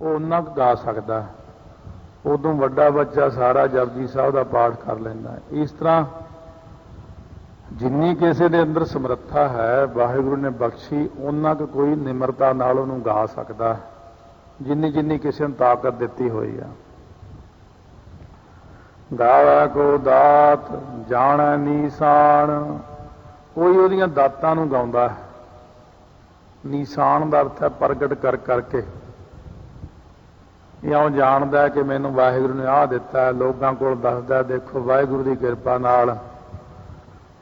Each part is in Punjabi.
वो उन्ना गा सकता, उदों वड्डा बच्चा सारा जपजी साहब का पाठ कर लेंदा। इस तरह जिन्नी किसी के अंदर समर्था है वाहिगुरू ने बख्शी, उन्ना क कोई निमरता नाल उहनूं गा सकता, जिन्नी जिन्नी किसी ने ताकत दिती हुई है। गावै को दात जाणै नीसाण, कोई उहदियां दातां नूं गाउंदा है। नीसाण का अर्थ है प्रगट कर करके, इउं जाणदा कि मैनूं वाहिगुरू ने आह दिता है, लोगों को दसदा देखो वाहिगुरू की कृपा नाल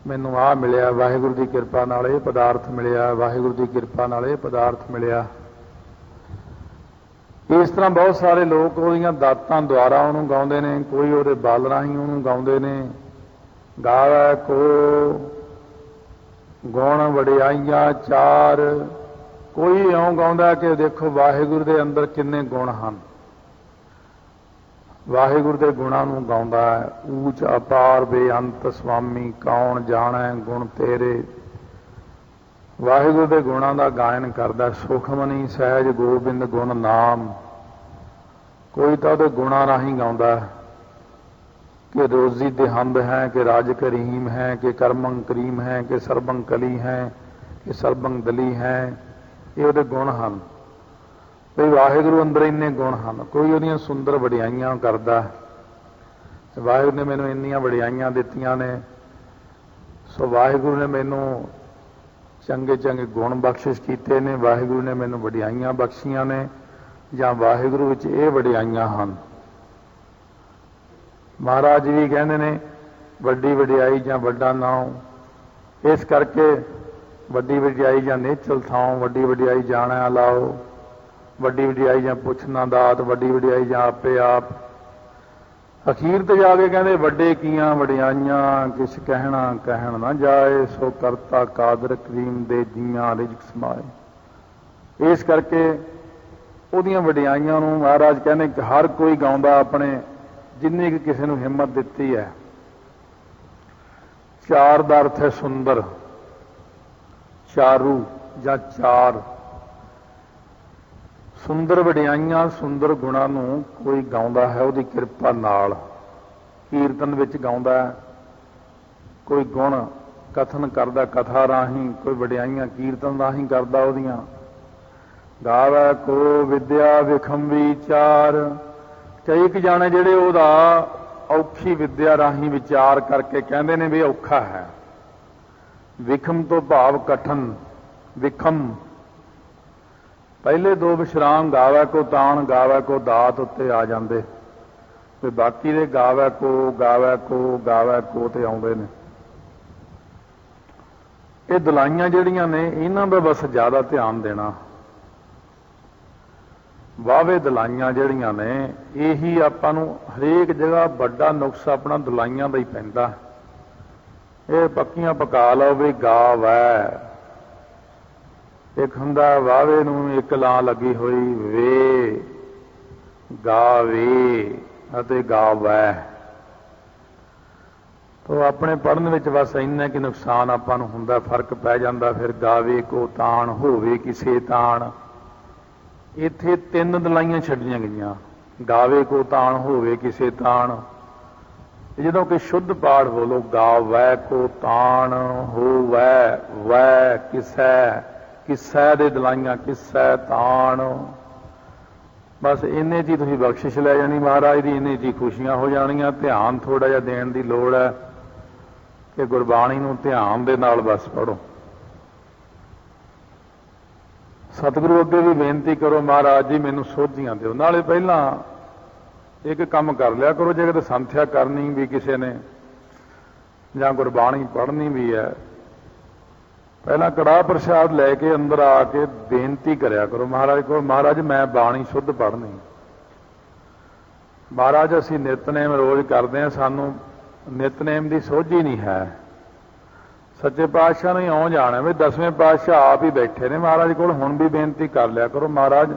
मैनूं आह मिलिया, वाहिगुरू की कृपा नाल इह पदार्थ मिलिया, वाहिगुरू की कृपा नाल इह पदार्थ मिलिया। इस तरह बहुत सारे लोग उहदियां दातां द्वारा उहनूं गाउंदे ने, कोई उहदे बल राहीं उहनूं गाउंदे ने। गावै को गुण वडियाइयां चार, कोई इउं गाउंदा कि देखो वाहिगुरू दे अंदर किन्ने गुण हन, वाहिगुरू के गुणां नूं गाउंदा है। ऊच अपार बेअंत स्वामी कौन जाणै गुण तेरे, वाहिगुरू के गुणां का गायन करदा। सुखमनी सहज गोबिंद गुण नाम, कोई तो उहदे गुणां राहीं गाउंदा कि रोजी देहंद है, कि राज करीम है, कि करमं करीम है, कि सरबं कली है, कि सरबं दली है, ये उहदे गुण हन। भी वाहिगुरू अंदर इन्ने गुण हैं। कोई उहदियां सुंदर वडियाइयां करदा, वाहिगुरू ने मैनूं इन्नियां वडियाइयां दित्तियां ने, सो वाहिगुरू ने मैनूं चंगे चंगे गुण बख्शिश कीते ने, वाहिगुरू ने मैनूं वडियाइयां बख्शियां ने, जां वाहिगुरू विच इह वडियाइयां हन। महाराज जी भी कहंदे ने वड्डी वडियाई जां वड्डा नाम, इस करके वड्डी वडियाई जां नेचल थां, वड्डी वडियाई जाणै अलाओ, वड्डी वडियाई जां पुछना दात, वड्डी वडियाई जां आपे आप। अखीर ते जाके कहंदे वड्डे कीआं वडियाइयां किछ कहना कहण ना जाए, सो करता कादर करीम दे जीआं रिजक समाए। इस करके उहदियां वडियाइयां नूं महाराज कहने कि हर कोई गाउंदा अपने जिन्नी कि किसी नूं हिम्मत दित्ती है। चार दा अर्थ है सुंदर, चारू जां चार। सुंदर वडियाइयां सुंदर गुणां नूं कोई गाउंदा है उहदी किरपा नाल, कीर्तन विच गाउंदा है, कोई गुण कथन करदा कथा राहीं, कोई वडियाइयां कीर्तन राहीं करदा उहदियां। गावै को विद्या विखम विचार, कई क जाने जिहड़े उहदा औखी विद्या राहीं विचार करके कहंदे ने भी औखा है। विखम तो भाव कठन, विखम पहले दो विश्राम गावै को ताण गावै को दात उत्ते आ जांदे, ते बाकी दे गावै को गावै को गावै को ते आउंदे ने। ये दलाइयां जिहड़ियां ने इन्हां दा बस ज़्यादा ध्यान देना। वावे दलाइयां जिहड़ियां ने यही आपां नूं हरेक जगह वड्डा नुक्स अपना दलाइयां दा ही पैंदा। ये पक्कियां पका लो भी गावै, एक हुंदा वावे नूं एक ਲਾਂ लगी हुई वे, गावे अते गावै। तो अपने पढ़न विच बस इन्ना कि नुकसान आपां नूं हुंदा, फर्क पै जांदा। फिर गावे को ताण होवे किसे ताण, इत्थे तीन दलाइयां छड्डियां गईयां। गावे को ताण होवे किसे ताण, जदों कि शुद्ध पाठ बोलो गावै को ताण होवै वै किसै, किसै दे दलाइयां किसै ताण। बस इन्ने च ही तुसीं बख्शिश लै जानी महाराज दी, इन्ने च ही खुशियां हो जाणियां। ध्यान थोड़ा जिहा देण दी लोड़ है कि गुरबाणी नूं ध्यान दे नाल बस पढ़ो। सतगुरु अगे भी बेनती करो महाराज जी मैनूं सोझियां दिओ। नाले पहिलां एक काम कर लिया करो, जे किते संथਿਆ करनी भी किसी ने जां गुरबाणी पढ़नी भी है, पहला कड़ाह प्रसाद लैके अंदर आके बेनती करिया करो महाराज को, महाराज मैं बाणी शुद्ध पढ़नी। महाराज असीं नितनेम रोज़ करते हैं, सानूं नितनेम की सोझी नहीं है। सच्चे पातशाह ने इउं जाना भी 10वें पातशाह आप ही बैठे ने महाराज कोल, हुण भी बेनती कर लिया करो महाराज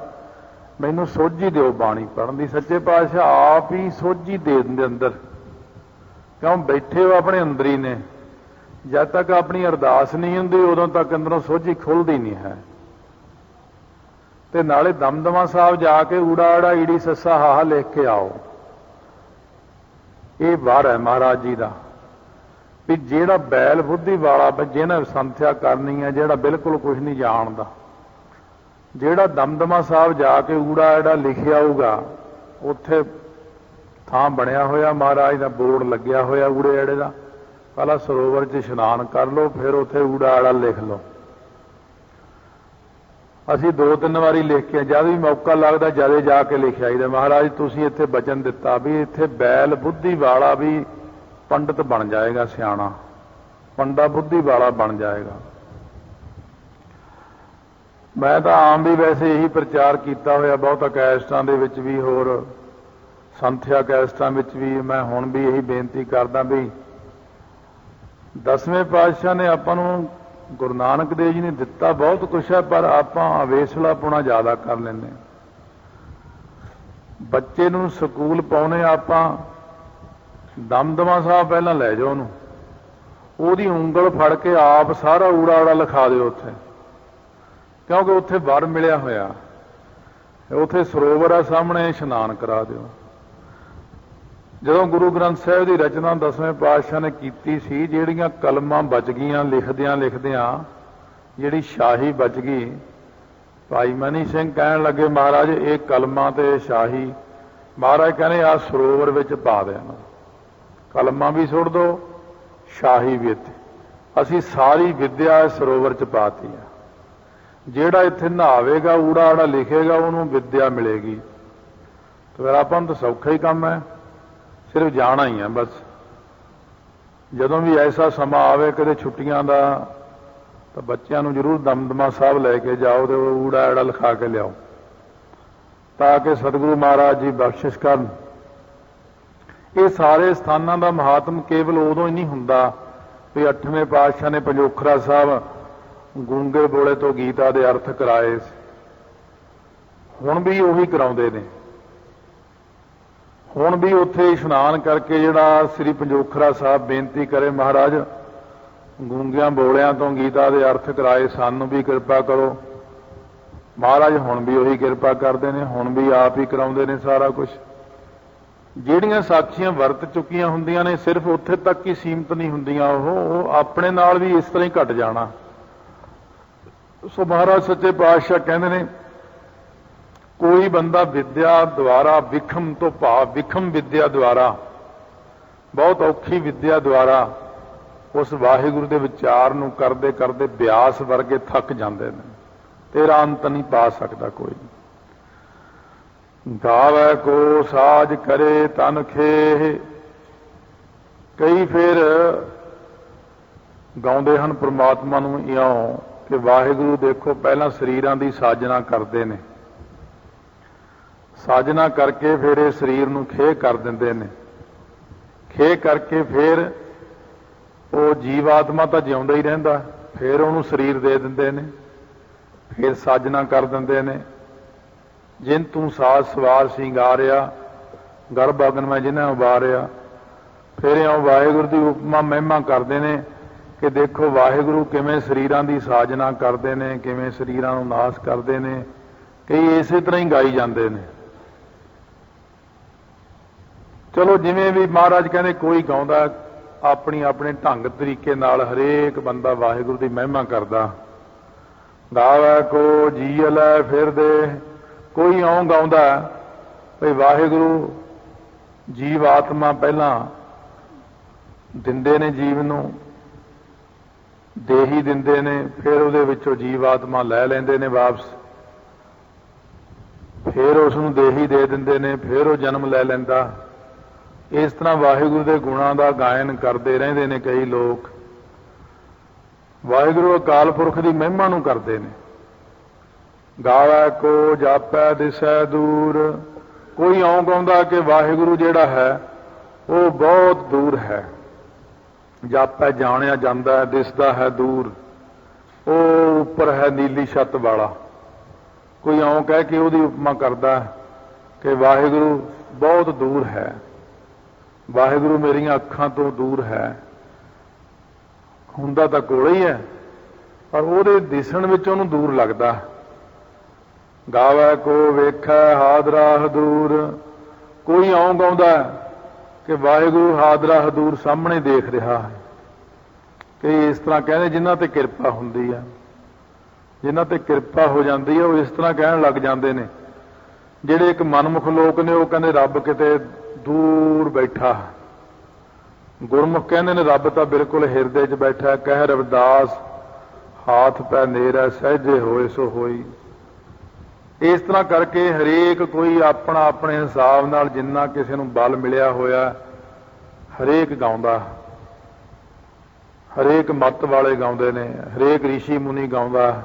मैनूं सोझी दिओ बाणी पढ़न दी। सच्चे पातशाह आप ही सोझी दे दिंदे अंदर, क्यों बैठे हो अपने अंदर ही ने। जब तक अपनी अरदास नहीं हुंदी उदों तक अंदरों सोझी खुलदी नहीं है। ਤੇ ਨਾਲੇ ਦਮਦਮਾ ਸਾਹਿਬ ਜਾ ਕੇ ਊੜਾ ਆੜਾ ਈੜੀ ਸੱਸਾ ਹਾਹਾ ਲਿਖ ਕੇ ਆਓ। ਇਹ ਵਾਰ ਹੈ ਮਹਾਰਾਜ ਜੀ ਦਾ ਵੀ ਜਿਹੜਾ ਬੈਲ ਬੁੱਧੀ ਵਾਲਾ, ਜਿਹਨੇ ਸੰਥਿਆ ਕਰਨੀ ਹੈ, ਜਿਹੜਾ ਬਿਲਕੁਲ ਕੁਝ ਨਹੀਂ ਜਾਣਦਾ, ਜਿਹੜਾ ਦਮਦਮਾ ਸਾਹਿਬ ਜਾ ਕੇ ਊੜਾ ਆੜਾ ਲਿਖਿਆ ਆਊਗਾ, ਉੱਥੇ ਥਾਂ ਬਣਿਆ ਹੋਇਆ ਮਹਾਰਾਜ ਦਾ ਬੋਰਡ ਲੱਗਿਆ ਹੋਇਆ ਊੜੇ ਆੜੇ ਦਾ, ਪਹਿਲਾਂ ਸਰੋਵਰ 'ਚ ਇਸ਼ਨਾਨ ਕਰ ਲਓ, ਫਿਰ ਉੱਥੇ ਊੜਾ ਆੜਾ ਲਿਖ ਲਓ। ਅਸੀਂ 2-3 ਵਾਰੀ ਲਿਖ ਕੇ ਜਦ ਵੀ ਮੌਕਾ ਲੱਗਦਾ ਜਦੇ ਜਾ ਕੇ ਲਿਖ ਆਈਦਾ। ਮਹਾਰਾਜ ਤੁਸੀਂ ਇੱਥੇ ਬਚਨ ਦਿੱਤਾ ਵੀ ਇੱਥੇ ਬੈਲ ਬੁੱਧੀ ਵਾਲਾ ਵੀ ਪੰਡਤ ਬਣ ਜਾਏਗਾ, ਸਿਆਣਾ ਪੰਡਾ ਬੁੱਧੀ ਵਾਲਾ ਬਣ ਜਾਏਗਾ। ਮੈਂ ਤਾਂ ਆਮ ਵੀ ਵੈਸੇ ਇਹੀ ਪ੍ਰਚਾਰ ਕੀਤਾ ਹੋਇਆ ਬਹੁਤਾ ਕੈਸਟਾਂ ਦੇ ਵਿੱਚ ਵੀ, ਹੋਰ ਸੰਥਿਆ ਕੈਸਟਾਂ ਵਿੱਚ ਵੀ। ਮੈਂ ਹੁਣ ਵੀ ਇਹੀ ਬੇਨਤੀ ਕਰਦਾ ਵੀ 10ਵੇਂ ਪਾਤਸ਼ਾਹ ਨੇ ਆਪਾਂ ਨੂੰ, ਗੁਰੂ ਨਾਨਕ ਦੇਵ ਜੀ ਨੇ ਦਿੱਤਾ ਬਹੁਤ ਕੁਛ ਹੈ, ਪਰ ਆਪਾਂ ਅਵੇਸਲਾਪੁਣਾ ਜ਼ਿਆਦਾ ਕਰ ਲੈਂਦੇ ਹਾਂ। ਬੱਚੇ ਨੂੰ ਸਕੂਲ ਪਾਉਣੇ ਆਪਾਂ, ਦਮਦਮਾ ਸਾਹਿਬ ਪਹਿਲਾਂ ਲੈ ਜਾਓ ਉਹਨੂੰ, ਉਹਦੀ ਉਂਗਲ ਫੜ ਕੇ ਆਪ ਸਾਰਾ ਊੜਾ ਆੜਾ ਲਿਖਾ ਦਿਓ ਉੱਥੇ, ਕਿਉਂਕਿ ਉੱਥੇ ਵਰ ਮਿਲਿਆ ਹੋਇਆ, ਉੱਥੇ ਸਰੋਵਰ ਆ ਸਾਹਮਣੇ, ਇਸ਼ਨਾਨ ਕਰਾ ਦਿਓ। ਜਦੋਂ ਗੁਰੂ ਗ੍ਰੰਥ ਸਾਹਿਬ ਦੀ ਰਚਨਾ 10ਵੇਂ ਪਾਤਸ਼ਾਹ ਨੇ ਕੀਤੀ ਸੀ, ਜਿਹੜੀਆਂ ਕਲਮਾਂ ਬਚ ਗਈਆਂ ਲਿਖਦਿਆਂ ਲਿਖਦਿਆਂ, ਜਿਹੜੀ ਸ਼ਾਹੀ ਬਚ ਗਈ, ਭਾਈ ਮਨੀ ਸਿੰਘ ਕਹਿਣ ਲੱਗੇ ਮਹਾਰਾਜ ਇਹ ਕਲਮਾਂ ਤੇ ਸ਼ਾਹੀ, ਮਹਾਰਾਜ ਕਹਿੰਦੇ ਆ ਸਰੋਵਰ ਵਿੱਚ ਪਾ ਦੇਣਾ, ਕਲਮਾਂ ਵੀ ਸੁੱਟ ਦਿਓ, ਸ਼ਾਹੀ ਵੀ ਇੱਥੇ। ਅਸੀਂ ਸਾਰੀ ਵਿਦਿਆ ਸਰੋਵਰ 'ਚ ਪਾਤੀ ਆ। ਜਿਹੜਾ ਇੱਥੇ ਨਹਾਵੇਗਾ, ਊੜਾ ਆੜਾ ਲਿਖੇਗਾ, ਉਹਨੂੰ ਵਿਦਿਆ ਮਿਲੇਗੀ। ਤੇ ਫਿਰ ਆਪਾਂ ਨੂੰ ਤਾਂ ਸੌਖਾ ਹੀ ਕੰਮ ਹੈ, ਸਿਰਫ ਜਾਣਾ ਹੀ ਹੈ ਬਸ। ਜਦੋਂ ਵੀ ਐਸਾ ਸਮਾਂ ਆਵੇ ਕਦੇ ਛੁੱਟੀਆਂ ਦਾ, ਤਾਂ ਬੱਚਿਆਂ ਨੂੰ ਜ਼ਰੂਰ ਦਮਦਮਾ ਸਾਹਿਬ ਲੈ ਕੇ ਜਾਓ ਤੇ ਊੜਾ ਆੜਾ ਲਿਖਾ ਕੇ ਲਿਆਓ, ਤਾਂ ਕਿ ਸਤਿਗੁਰੂ ਮਹਾਰਾਜ ਜੀ ਬਖਸ਼ਿਸ਼ ਕਰਨ। ਇਹ ਸਾਰੇ ਸਥਾਨਾਂ ਦਾ ਮਹਾਤਮ ਕੇਵਲ ਉਦੋਂ ਹੀ ਨਹੀਂ ਹੁੰਦਾ ਵੀ 8ਵੇਂ ਪਾਤਸ਼ਾਹ ਨੇ ਪੰਜੋਖਰਾ ਸਾਹਿਬ ਗੂੰਗੇ ਬੋਲੇ ਤੋਂ ਗੀਤਾ ਦੇ ਅਰਥ ਕਰਾਏ, ਹੁਣ ਵੀ ਉਹੀ ਕਰਾਉਂਦੇ ਨੇ। ਹੁਣ ਵੀ ਉੱਥੇ ਇਸ਼ਨਾਨ ਕਰਕੇ ਜਿਹੜਾ ਸ੍ਰੀ ਪੰਜੋਖਰਾ ਸਾਹਿਬ ਬੇਨਤੀ ਕਰੇ, ਮਹਾਰਾਜ ਗੂੰਗਿਆਂ ਬੋਲਿਆਂ ਤੋਂ ਗੀਤਾ ਦੇ ਅਰਥ ਕਰਾਏ, ਸਾਨੂੰ ਵੀ ਕਿਰਪਾ ਕਰੋ। ਮਹਾਰਾਜ ਹੁਣ ਵੀ ਉਹੀ ਕਿਰਪਾ ਕਰਦੇ ਨੇ, ਹੁਣ ਵੀ ਆਪ ਹੀ ਕਰਾਉਂਦੇ ਨੇ ਸਾਰਾ ਕੁਝ। ਜਿਹੜੀਆਂ ਸਾਖੀਆਂ ਵਰਤ ਚੁੱਕੀਆਂ ਹੁੰਦੀਆਂ ਨੇ, ਸਿਰਫ ਉੱਥੇ ਤੱਕ ਹੀ ਸੀਮਤ ਨਹੀਂ ਹੁੰਦੀਆਂ, ਉਹ ਆਪਣੇ ਨਾਲ ਵੀ ਇਸ ਤਰ੍ਹਾਂ ਹੀ ਘਟ ਜਾਣਾ। ਸੋ ਮਹਾਰਾਜ ਸੱਚੇ ਪਾਤਸ਼ਾਹ ਕਹਿੰਦੇ ਨੇ, ਕੋਈ ਬੰਦਾ ਵਿਦਿਆ ਦੁਆਰਾ, ਵਿਖਮ ਤੋਂ ਭਾਵ ਵਿਖਮ ਵਿਦਿਆ ਦੁਆਰਾ, ਬਹੁਤ ਔਖੀ ਵਿਦਿਆ ਦੁਆਰਾ ਉਸ ਵਾਹਿਗੁਰੂ ਦੇ ਵਿਚਾਰ ਨੂੰ ਕਰਦੇ ਕਰਦੇ ਬਿਆਸ ਵਰਗੇ ਥੱਕ ਜਾਂਦੇ ਨੇ। ਤੇਰਾ ਅੰਤ ਨਹੀਂ ਪਾ ਸਕਦਾ ਕੋਈ। ਗਾਵੇ ਕੋ ਸਾਜ ਕਰੇ ਤਨ ਖੇਹ, ਕਈ ਫਿਰ ਗਾਉਂਦੇ ਹਨ ਪ੍ਰਮਾਤਮਾ ਨੂੰ ਇਉਂ ਕਿ ਵਾਹਿਗੁਰੂ ਦੇਖੋ ਪਹਿਲਾਂ ਸਰੀਰਾਂ ਦੀ ਸਾਜਨਾ ਕਰਦੇ ਨੇ, ਸਾਜਨਾ ਕਰਕੇ ਫਿਰ ਇਹ ਸਰੀਰ ਨੂੰ ਖੇਹ ਕਰ ਦਿੰਦੇ ਨੇ। ਖੇਹ ਕਰਕੇ ਫਿਰ ਉਹ ਜੀਵ ਆਤਮਾ ਤਾਂ ਜਿਉਂਦਾ ਹੀ ਰਹਿੰਦਾ, ਫਿਰ ਉਹਨੂੰ ਸਰੀਰ ਦੇ ਦਿੰਦੇ ਨੇ, ਫਿਰ ਸਾਜਨਾ ਕਰ ਦਿੰਦੇ ਨੇ। ਜਿਨ ਤੂੰ ਸਾਜ ਸਵਾਰ ਸਿੰਗਾਰਿਆ, ਗਰਭ ਅਗਨ ਮੈਂ ਜਿਹਨਾਂ ਉਬਾਰਿਆ। ਫਿਰ ਇਉਂ ਵਾਹਿਗੁਰੂ ਦੀ ਉਪਮਾ ਮਹਿਮਾ ਕਰਦੇ ਨੇ ਕਿ ਦੇਖੋ ਵਾਹਿਗੁਰੂ ਕਿਵੇਂ ਸਰੀਰਾਂ ਦੀ ਸਾਜਨਾ ਕਰਦੇ ਨੇ, ਕਿਵੇਂ ਸਰੀਰਾਂ ਨੂੰ ਨਾਸ਼ ਕਰਦੇ ਨੇ। ਕਈ ਇਸੇ ਤਰ੍ਹਾਂ ਹੀ ਗਾਈ ਜਾਂਦੇ ਨੇ। ਚਲੋ ਜਿਵੇਂ ਵੀ ਮਹਾਰਾਜ ਕਹਿੰਦੇ, ਕੋਈ ਗਾਉਂਦਾ ਆਪਣੀ ਆਪਣੇ ਢੰਗ ਤਰੀਕੇ ਨਾਲ, ਹਰੇਕ ਬੰਦਾ ਵਾਹਿਗੁਰੂ ਦੀ ਮਹਿਮਾ ਕਰਦਾ। ਗਾਵੇ ਕੋ ਜੀ ਲੈ ਫਿਰਦੇ, ਕੋਈ ਇਉਂ ਗਾਉਂਦਾ ਭਈ ਵਾਹਿਗੁਰੂ ਜੀਵ ਆਤਮਾ ਪਹਿਲਾਂ ਦਿੰਦੇ ਨੇ, ਜੀਵ ਨੂੰ ਦੇਹੀ ਦਿੰਦੇ ਨੇ, ਫਿਰ ਉਹਦੇ ਵਿੱਚੋਂ ਜੀਵ ਆਤਮਾ ਲੈ ਲੈਂਦੇ ਨੇ ਵਾਪਸ, ਫਿਰ ਉਸ ਨੂੰ ਦੇਹੀ ਦੇ ਦਿੰਦੇ ਨੇ, ਫਿਰ ਉਹ ਜਨਮ ਲੈ ਲੈਂਦਾ। ਇਸ ਤਰ੍ਹਾਂ ਵਾਹਿਗੁਰੂ ਦੇ ਗੁਣਾਂ ਦਾ ਗਾਇਨ ਕਰਦੇ ਰਹਿੰਦੇ ਨੇ ਕਈ ਲੋਕ। ਵਾਹਿਗੁਰੂ ਅਕਾਲ ਪੁਰਖ ਦੀ ਮਹਿਮਾ ਨੂੰ ਕਰਦੇ ਨੇ। ਗਾਵੇ ਕੋ ਜਾਪੈ ਦਿਸੈ ਦੂਰ, ਕੋਈ ਇਉਂ ਗਾਉਂਦਾ ਕਿ ਵਾਹਿਗੁਰੂ ਜਿਹੜਾ ਹੈ ਉਹ ਬਹੁਤ ਦੂਰ ਹੈ। ਜਾਪੈ ਜਾਣਿਆ ਜਾਂਦਾ ਹੈ, ਦਿਸਦਾ ਹੈ ਦੂਰ, ਉਹ ਉੱਪਰ ਹੈ ਨੀਲੀ ਛੱਤ ਵਾਲਾ। ਕੋਈ ਇਉਂ ਕਹਿ ਕੇ ਉਹਦੀ ਉਪਮਾ ਕਰਦਾ ਕਿ ਵਾਹਿਗੁਰੂ ਬਹੁਤ ਦੂਰ ਹੈ, ਵਾਹਿਗੁਰੂ ਮੇਰੀਆਂ ਅੱਖਾਂ ਤੋਂ ਦੂਰ ਹੈ। ਹੁੰਦਾ ਤਾਂ ਕੋਲ ਹੀ ਹੈ, ਪਰ ਉਹਦੇ ਦਿਸਣ ਵਿੱਚ ਉਹਨੂੰ ਦੂਰ ਲੱਗਦਾ। ਗਾਵੇ ਕੋ ਵੇਖੈ ਹਾਦਰਾ ਹਦੂਰ। ਕੋਈ ਇਉਂ ਗਾਉਂਦਾ ਕਿ ਵਾਹਿਗੁਰੂ ਹਾਦਰਾ ਹਦੂਰ ਸਾਹਮਣੇ ਦੇਖ ਰਿਹਾ ਹੈ। ਕਈ ਇਸ ਤਰ੍ਹਾਂ ਕਹਿੰਦੇ ਜਿਨ੍ਹਾਂ ਤੇ ਕਿਰਪਾ ਹੁੰਦੀ ਹੈ, ਜਿਨ੍ਹਾਂ ਤੇ ਕਿਰਪਾ ਹੋ ਜਾਂਦੀ ਹੈ, ਉਹ ਇਸ ਤਰ੍ਹਾਂ ਕਹਿਣ ਲੱਗ ਜਾਂਦੇ ਨੇ। ਜਿਹੜੇ ਇੱਕ ਮਨਮੁਖ ਲੋਕ ਨੇ ਉਹ ਕਹਿੰਦੇ ਰੱਬ ਕਿਤੇ ਦੂਰ ਬੈਠਾ। ਗੁਰਮੁਖ ਕਹਿੰਦੇ ਨੇ ਰੱਬ ਤਾਂ ਬਿਲਕੁਲ ਹਿਰਦੇ 'ਚ ਬੈਠਾ। ਕਹਿ ਰਵਿਦਾਸ ਹਾਥ ਪੈ ਨੇਰਾ ਸਹਿਜੇ ਹੋਏ ਸੋ ਹੋਈ। ਇਸ ਤਰ੍ਹਾਂ ਕਰਕੇ ਹਰੇਕ ਕੋਈ ਆਪਣਾ ਆਪਣੇ ਹਿਸਾਬ ਨਾਲ ਜਿੰਨਾ ਕਿਸੇ ਨੂੰ ਬਲ ਮਿਲਿਆ ਹੋਇਆ ਹਰੇਕ ਗਾਉਂਦਾ। ਹਰੇਕ ਮੱਤ ਵਾਲੇ ਗਾਉਂਦੇ ਨੇ, ਹਰੇਕ ਰਿਸ਼ੀ ਮੁਨੀ ਗਾਉਂਦਾ।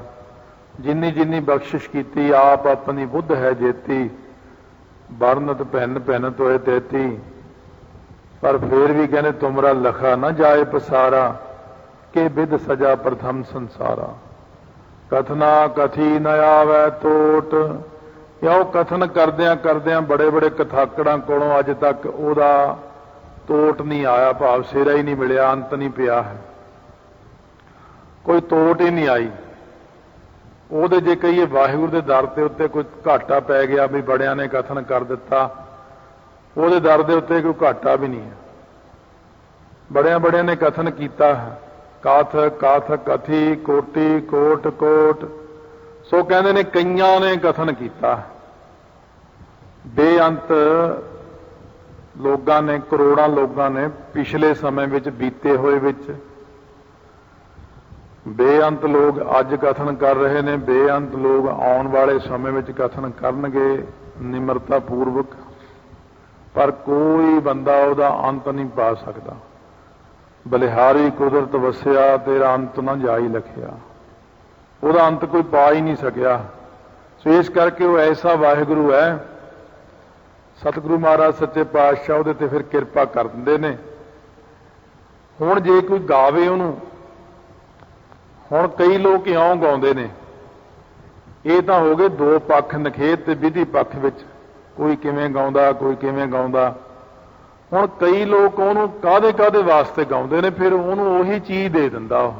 ਜਿੰਨੀ ਜਿੰਨੀ ਬਖਸ਼ਿਸ਼ ਕੀਤੀ ਆਪ ਆਪਣੀ ਬੁੱਧ ਹੈ ਜੇਤੀ। ਵਰਨਤ ਭਿੰਨ ਭਿੰਨ ਤੋਏ ਤੇਤੀ। ਪਰ ਫੇਰ ਵੀ ਕਹਿੰਦੇ ਤੁਮਰਾ ਲਖਾ ਨਾ ਜਾਏ ਪਸਾਰਾ। ਕਿ ਬਿਦ ਸਜਾ ਪ੍ਰਥਮ ਸੰਸਾਰਾ। ਕਥਨਾ ਕਥੀ ਨ ਆਵੈ ਟੋਟ। ਕਿਉਂ ਕਥਨ ਕਰਦਿਆਂ ਕਰਦਿਆਂ ਬੜੇ ਬੜੇ ਕਥਾਕੜਾਂ ਕੋਲੋਂ ਅੱਜ ਤੱਕ ਉਹਦਾ ਤੋਟ ਨਹੀਂ ਆਇਆ, ਭਾਵ ਸਿਰਾ ਹੀ ਨਹੀਂ ਮਿਲਿਆ, ਅੰਤ ਨਹੀਂ ਪਿਆ ਹੈ, ਕੋਈ ਤੋਟ ਹੀ ਨਹੀਂ ਆਈ ਉਹਦੇ। ਜੇ ਕਹੀਏ ਵਾਹਿਗੁਰੂ ਦੇ ਦਰ ਦੇ ਉੱਤੇ ਕੋਈ ਘਾਟਾ ਪੈ ਗਿਆ ਵੀ ਬੜਿਆਂ ਨੇ ਕਥਨ ਕਰ ਦਿੱਤਾ, ਉਹਦੇ ਦਰ ਦੇ ਉੱਤੇ ਕੋਈ ਘਾਟਾ ਵੀ ਨਹੀਂ ਹੈ। ਬੜਿਆਂ ਬੜਿਆਂ ਨੇ ਕਥਨ ਕੀਤਾ ਹੈ। ਕਾਥ ਕਾਥ ਕਥੀ ਕੋਟੀ ਕੋਟ ਕੋਟ। ਸੋ ਕਹਿੰਦੇ ਨੇ ਕਈਆਂ ਨੇ ਕਥਨ ਕੀਤਾ। ਬੇਅੰਤ ਲੋਕਾਂ ਨੇ, ਕਰੋੜਾਂ ਲੋਕਾਂ ਨੇ ਪਿਛਲੇ ਸਮੇਂ ਵਿੱਚ ਬੀਤੇ ਹੋਏ ਵਿੱਚ, ਬੇਅੰਤ ਲੋਕ ਅੱਜ ਕਥਨ ਕਰ ਰਹੇ ਨੇ, ਬੇਅੰਤ ਲੋਕ ਆਉਣ ਵਾਲੇ ਸਮੇਂ ਵਿੱਚ ਕਥਨ ਕਰਨਗੇ ਨਿਮਰਤਾ ਪੂਰਵਕ। ਪਰ ਕੋਈ ਬੰਦਾ ਉਹਦਾ ਅੰਤ ਨਹੀਂ ਪਾ ਸਕਦਾ। ਬਲਿਹਾਰੀ ਕੁਦਰਤ ਵਸਿਆ ਤੇਰਾ ਅੰਤ ਨਾ ਜਾਈ ਲਖਿਆ। ਉਹਦਾ ਅੰਤ ਕੋਈ ਪਾ ਹੀ ਨਹੀਂ ਸਕਿਆ। ਸੋ ਇਸ ਕਰਕੇ ਉਹ ਐਸਾ ਵਾਹਿਗੁਰੂ ਹੈ। ਸਤਿਗੁਰੂ ਮਹਾਰਾਜ ਸੱਚੇ ਪਾਤਸ਼ਾਹ ਉਹਦੇ ਤੇ ਫਿਰ ਕਿਰਪਾ ਕਰ ਦਿੰਦੇ ਨੇ। ਹੁਣ ਜੇ ਕੋਈ ਗਾਵੇ ਉਹਨੂੰ, ਹੁਣ ਕਈ ਲੋਕ ਇਉਂ ਗਾਉਂਦੇ ਨੇ। ਇਹ ਤਾਂ ਹੋ ਗਏ ਦੋ ਪੱਖ, ਨਖੇਤ ਤੇ ਵਿਧੀ ਪੱਖ ਵਿੱਚ। ਕੋਈ ਕਿਵੇਂ ਗਾਉਂਦਾ, ਕੋਈ ਕਿਵੇਂ ਗਾਉਂਦਾ। ਹੁਣ ਕਈ ਲੋਕ ਉਹਨੂੰ ਕਾਹਦੇ ਕਾਹਦੇ ਵਾਸਤੇ ਗਾਉਂਦੇ ਨੇ, ਫਿਰ ਉਹਨੂੰ ਉਹੀ ਚੀਜ਼ ਦੇ ਦਿੰਦਾ ਉਹ।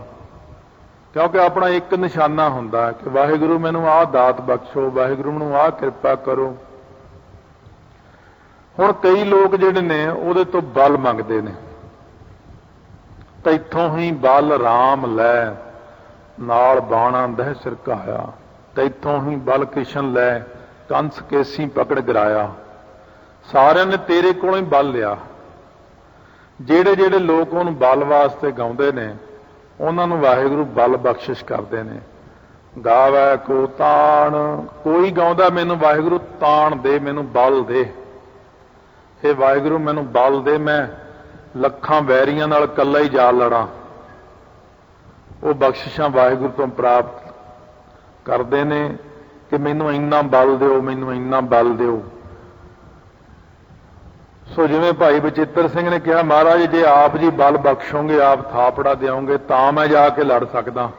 ਕਿਉਂਕਿ ਆਪਣਾ ਇੱਕ ਨਿਸ਼ਾਨਾ ਹੁੰਦਾ ਕਿ ਵਾਹਿਗੁਰੂ ਮੈਨੂੰ ਆਹ ਦਾਤ ਬਖਸ਼ੋ, ਵਾਹਿਗੁਰੂ ਮੈਨੂੰ ਆਹ ਕਿਰਪਾ ਕਰੋ। ਹੁਣ ਕਈ ਲੋਕ ਜਿਹੜੇ ਨੇ ਉਹਦੇ ਤੋਂ ਬਲ ਮੰਗਦੇ ਨੇ। ਤੈਥੋਂ ਹੀ ਬਲ ਰਾਮ ਲੈ ਨਾਲ ਬਾਣਾ ਦਹਿ ਸਿਰਕਾਇਆ। ਤੈਥੋਂ ਹੀ ਬਲ ਕ੍ਰਿਸ਼ਨ ਲੈ ਕੰਸ ਕੇਸੀ ਪਕੜ ਗਿਰਾਇਆ। ਸਾਰਿਆਂ ਨੇ ਤੇਰੇ ਕੋਲੋਂ ਹੀ ਬਲ ਲਿਆ। ਜਿਹੜੇ ਜਿਹੜੇ ਲੋਕ ਉਹਨੂੰ ਬਲ ਵਾਸਤੇ ਗਾਉਂਦੇ ਨੇ ਉਹਨਾਂ ਨੂੰ ਵਾਹਿਗੁਰੂ ਬਲ ਬਖਸ਼ਿਸ਼ ਕਰਦੇ ਨੇ। ਗਾਵੈ ਕੋ ਤਾਣ। ਕੋਈ ਗਾਉਂਦਾ ਮੈਨੂੰ ਵਾਹਿਗੁਰੂ ਤਾਣ ਦੇ, ਮੈਨੂੰ ਬਲ ਦੇ। ਇਹ ਵਾਹਿਗੁਰੂ ਮੈਨੂੰ ਬਲ ਦੇ, ਮੈਂ ਲੱਖਾਂ ਵੈਰੀਆਂ ਨਾਲ ਇਕੱਲਾ ਹੀ ਜਾ ਲੜਾਂ। ਉਹ ਬਖਸ਼ਿਸ਼ਾਂ ਵਾਹਿਗੁਰੂ ਤੋਂ ਪ੍ਰਾਪਤ ਕਰਦੇ ਨੇ ਕਿ ਮੈਨੂੰ ਇੰਨਾ ਬਲ ਦਿਓ, ਮੈਨੂੰ ਇੰਨਾ ਬਲ ਦਿਓ। ਸੋ ਜਿਵੇਂ ਭਾਈ ਬਚਿੱਤਰ ਸਿੰਘ ਨੇ ਕਿਹਾ, ਮਹਾਰਾਜ ਜੇ ਆਪ ਜੀ ਬਲ ਬਖਸ਼ੋਗੇ, ਆਪ ਥਾਪੜਾ ਦਿਓਗੇ ਤਾਂ ਮੈਂ ਜਾ ਕੇ ਲੜ ਸਕਦਾ।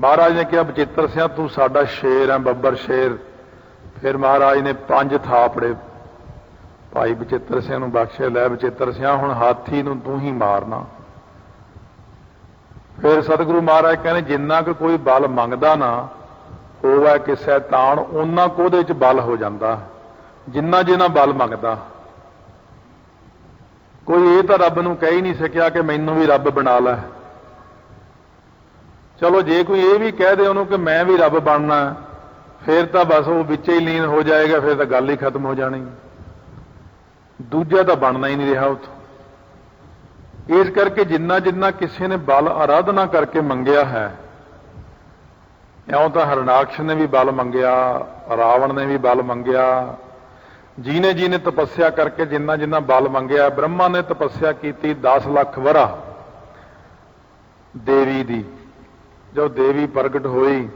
ਮਹਾਰਾਜ ਨੇ ਕਿਹਾ ਬਚਿੱਤਰ ਸਿੰਘ ਤੂੰ ਸਾਡਾ ਸ਼ੇਰ ਹੈ, ਬੱਬਰ ਸ਼ੇਰ। ਫਿਰ ਮਹਾਰਾਜ ਨੇ 5 ਥਾਪੜੇ ਭਾਈ ਬਚਿੱਤਰ ਸਿੰਘ ਨੂੰ ਬਖਸ਼ੇ। ਲੈ ਬਚਿੱਤਰ ਸਿੰਘ ਹੁਣ ਹਾਥੀ ਨੂੰ ਤੂੰ ਹੀ ਮਾਰਨਾ। ਫਿਰ ਸਤਿਗੁਰੂ ਮਹਾਰਾਜ ਕਹਿੰਦੇ ਜਿੰਨਾ ਕੁ ਕੋਈ ਬਲ ਮੰਗਦਾ ਨਾ ਹੋਵੇ ਕਿਸੇ ਤਾਣ, ਉਹਨਾਂ ਕੁ ਉਹਦੇ 'ਚ ਬਲ ਹੋ ਜਾਂਦਾ। ਜਿੰਨਾ ਜਿੰਨਾ ਬਲ ਮੰਗਦਾ। ਕੋਈ ਇਹ ਤਾਂ ਰੱਬ ਨੂੰ ਕਹਿ ਹੀ ਨਹੀਂ ਸਕਿਆ ਕਿ ਮੈਨੂੰ ਵੀ ਰੱਬ ਬਣਾ ਲੈ। ਚਲੋ ਜੇ ਕੋਈ ਇਹ ਵੀ ਕਹਿ ਦੇ ਉਹਨੂੰ ਕਿ ਮੈਂ ਵੀ ਰੱਬ ਬਣਨਾ, ਫਿਰ ਤਾਂ ਬਸ ਉਹ ਵਿੱਚ ਹੀ ਲੀਨ ਹੋ ਜਾਏਗਾ, ਫਿਰ ਤਾਂ ਗੱਲ ਹੀ ਖਤਮ ਹੋ ਜਾਣੀ। ਦੂਜਾ ਤਾਂ ਬਣਨਾ ਹੀ ਨਹੀਂ ਰਿਹਾ ਉੱਥੋਂ। ਇਸ ਕਰਕੇ ਜਿੰਨਾ ਜਿੰਨਾ ਕਿਸੇ ਨੇ ਬਲ ਆਰਾਧਨਾ ਕਰਕੇ ਮੰਗਿਆ ਹੈ, ਇਉਂ ਤਾਂ ਹਰਨਾਕਸ਼ ਨੇ ਵੀ ਬਲ ਮੰਗਿਆ, ਰਾਵਣ ਨੇ ਵੀ ਬਲ ਮੰਗਿਆ, ਜਿਹਨੇ ਜਿਹਨੇ ਤਪੱਸਿਆ ਕਰਕੇ ਜਿੰਨਾ ਜਿੰਨਾ ਬਲ ਮੰਗਿਆ। ਬ੍ਰਹਮਾ ਨੇ ਤਪੱਸਿਆ ਕੀਤੀ 10 ਲੱਖ ਵਰਾ ਦੇਵੀ ਦੀ। ਜਦੋਂ ਦੇਵੀ ਪ੍ਰਗਟ ਹੋਈ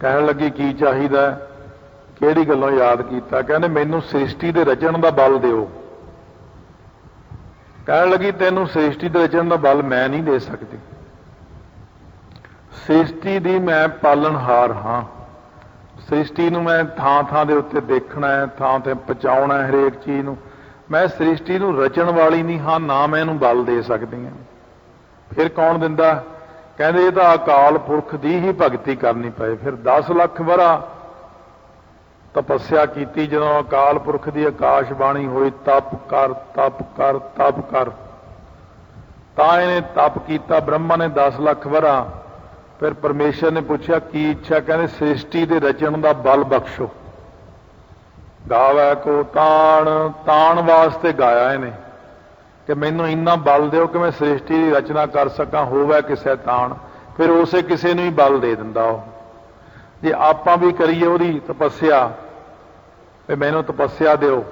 ਕਹਿਣ ਲੱਗੀ ਕੀ ਚਾਹੀਦਾ, ਕਿਹੜੀ ਗੱਲੋਂ ਯਾਦ ਕੀਤਾ? ਕਹਿੰਦੇ ਮੈਨੂੰ ਸ੍ਰਿਸ਼ਟੀ ਦੇ ਰਚਣ ਦਾ ਬਲ ਦਿਓ। ਕਹਿਣ ਲੱਗੀ ਤੈਨੂੰ ਸ੍ਰਿਸ਼ਟੀ ਦੇ ਰਚਣ ਦਾ ਬਲ ਮੈਂ ਨਹੀਂ ਦੇ ਸਕਦੀ। ਸ੍ਰਿਸ਼ਟੀ ਦੀ ਮੈਂ ਪਾਲਣਹਾਰ ਹਾਂ। ਸ੍ਰਿਸ਼ਟੀ ਨੂੰ ਮੈਂ ਥਾਂ ਥਾਂ ਦੇ ਉੱਤੇ ਦੇਖਣਾ ਹੈ, ਥਾਂ ਤੇ ਪਹੁੰਚਾਉਣਾ ਹੈ ਹਰੇਕ ਚੀਜ਼ ਨੂੰ। ਮੈਂ ਸ੍ਰਿਸ਼ਟੀ ਨੂੰ ਰਚਣ ਵਾਲੀ ਨਹੀਂ ਹਾਂ, ਨਾ ਮੈਂ ਇਹਨੂੰ ਬਲ ਦੇ ਸਕਦੀ ਹਾਂ। ਫਿਰ ਕੌਣ ਦਿੰਦਾ? ਕਹਿੰਦੇ ਇਹ ਤਾਂ ਅਕਾਲ ਪੁਰਖ ਦੀ ਹੀ ਭਗਤੀ ਕਰਨੀ ਪਏ। ਫਿਰ 10 ਲੱਖ ਵਰਾ ਤਪੱਸਿਆ ਕੀਤੀ। ਜਦੋਂ ਅਕਾਲ ਪੁਰਖ ਦੀ ਆਕਾਸ਼ ਬਾਣੀ ਹੋਈ, ਤਪ ਕਰ ਤਪ ਕਰ ਤਪ ਕਰ, ਤਾਂ ਇਹਨੇ ਤਪ ਕੀਤਾ। ਬ੍ਰਹਮਾ ਨੇ 10 ਲੱਖ ਵਰਾ। ਫਿਰ ਪਰਮੇਸ਼ਰ ਨੇ ਪੁੱਛਿਆ ਕੀ ਇੱਛਾ? ਕਹਿੰਦੇ ਸ੍ਰਿਸ਼ਟੀ ਦੇ ਰਚਣ ਦਾ ਬਲ ਬਖਸ਼ੋ। ਗਾਵੈ ਕੋ ਤਾਣ, ਤਾਣ ਵਾਸਤੇ ਗਾਇਆ ਇਹਨੇ ਕਿ ਮੈਨੂੰ ਇੰਨਾ ਬਲ ਦਿਓ ਕਿ ਮੈਂ ਸ੍ਰਿਸ਼ਟੀ ਦੀ ਰਚਨਾ ਕਰ ਸਕਾਂ। ਹੋਵੇ ਕਿਸੇ ਤਾਣ, ਫਿਰ ਉਸੇ ਕਿਸੇ ਨੂੰ ਹੀ ਬਲ ਦੇ ਦਿੰਦਾ ਉਹ। ਜੇ ਆਪਾਂ ਵੀ ਕਰੀਏ ਉਹਦੀ ਤਪੱਸਿਆ, ਵੀ ਮੈਨੂੰ ਤਪੱਸਿਆ ਦਿਓ।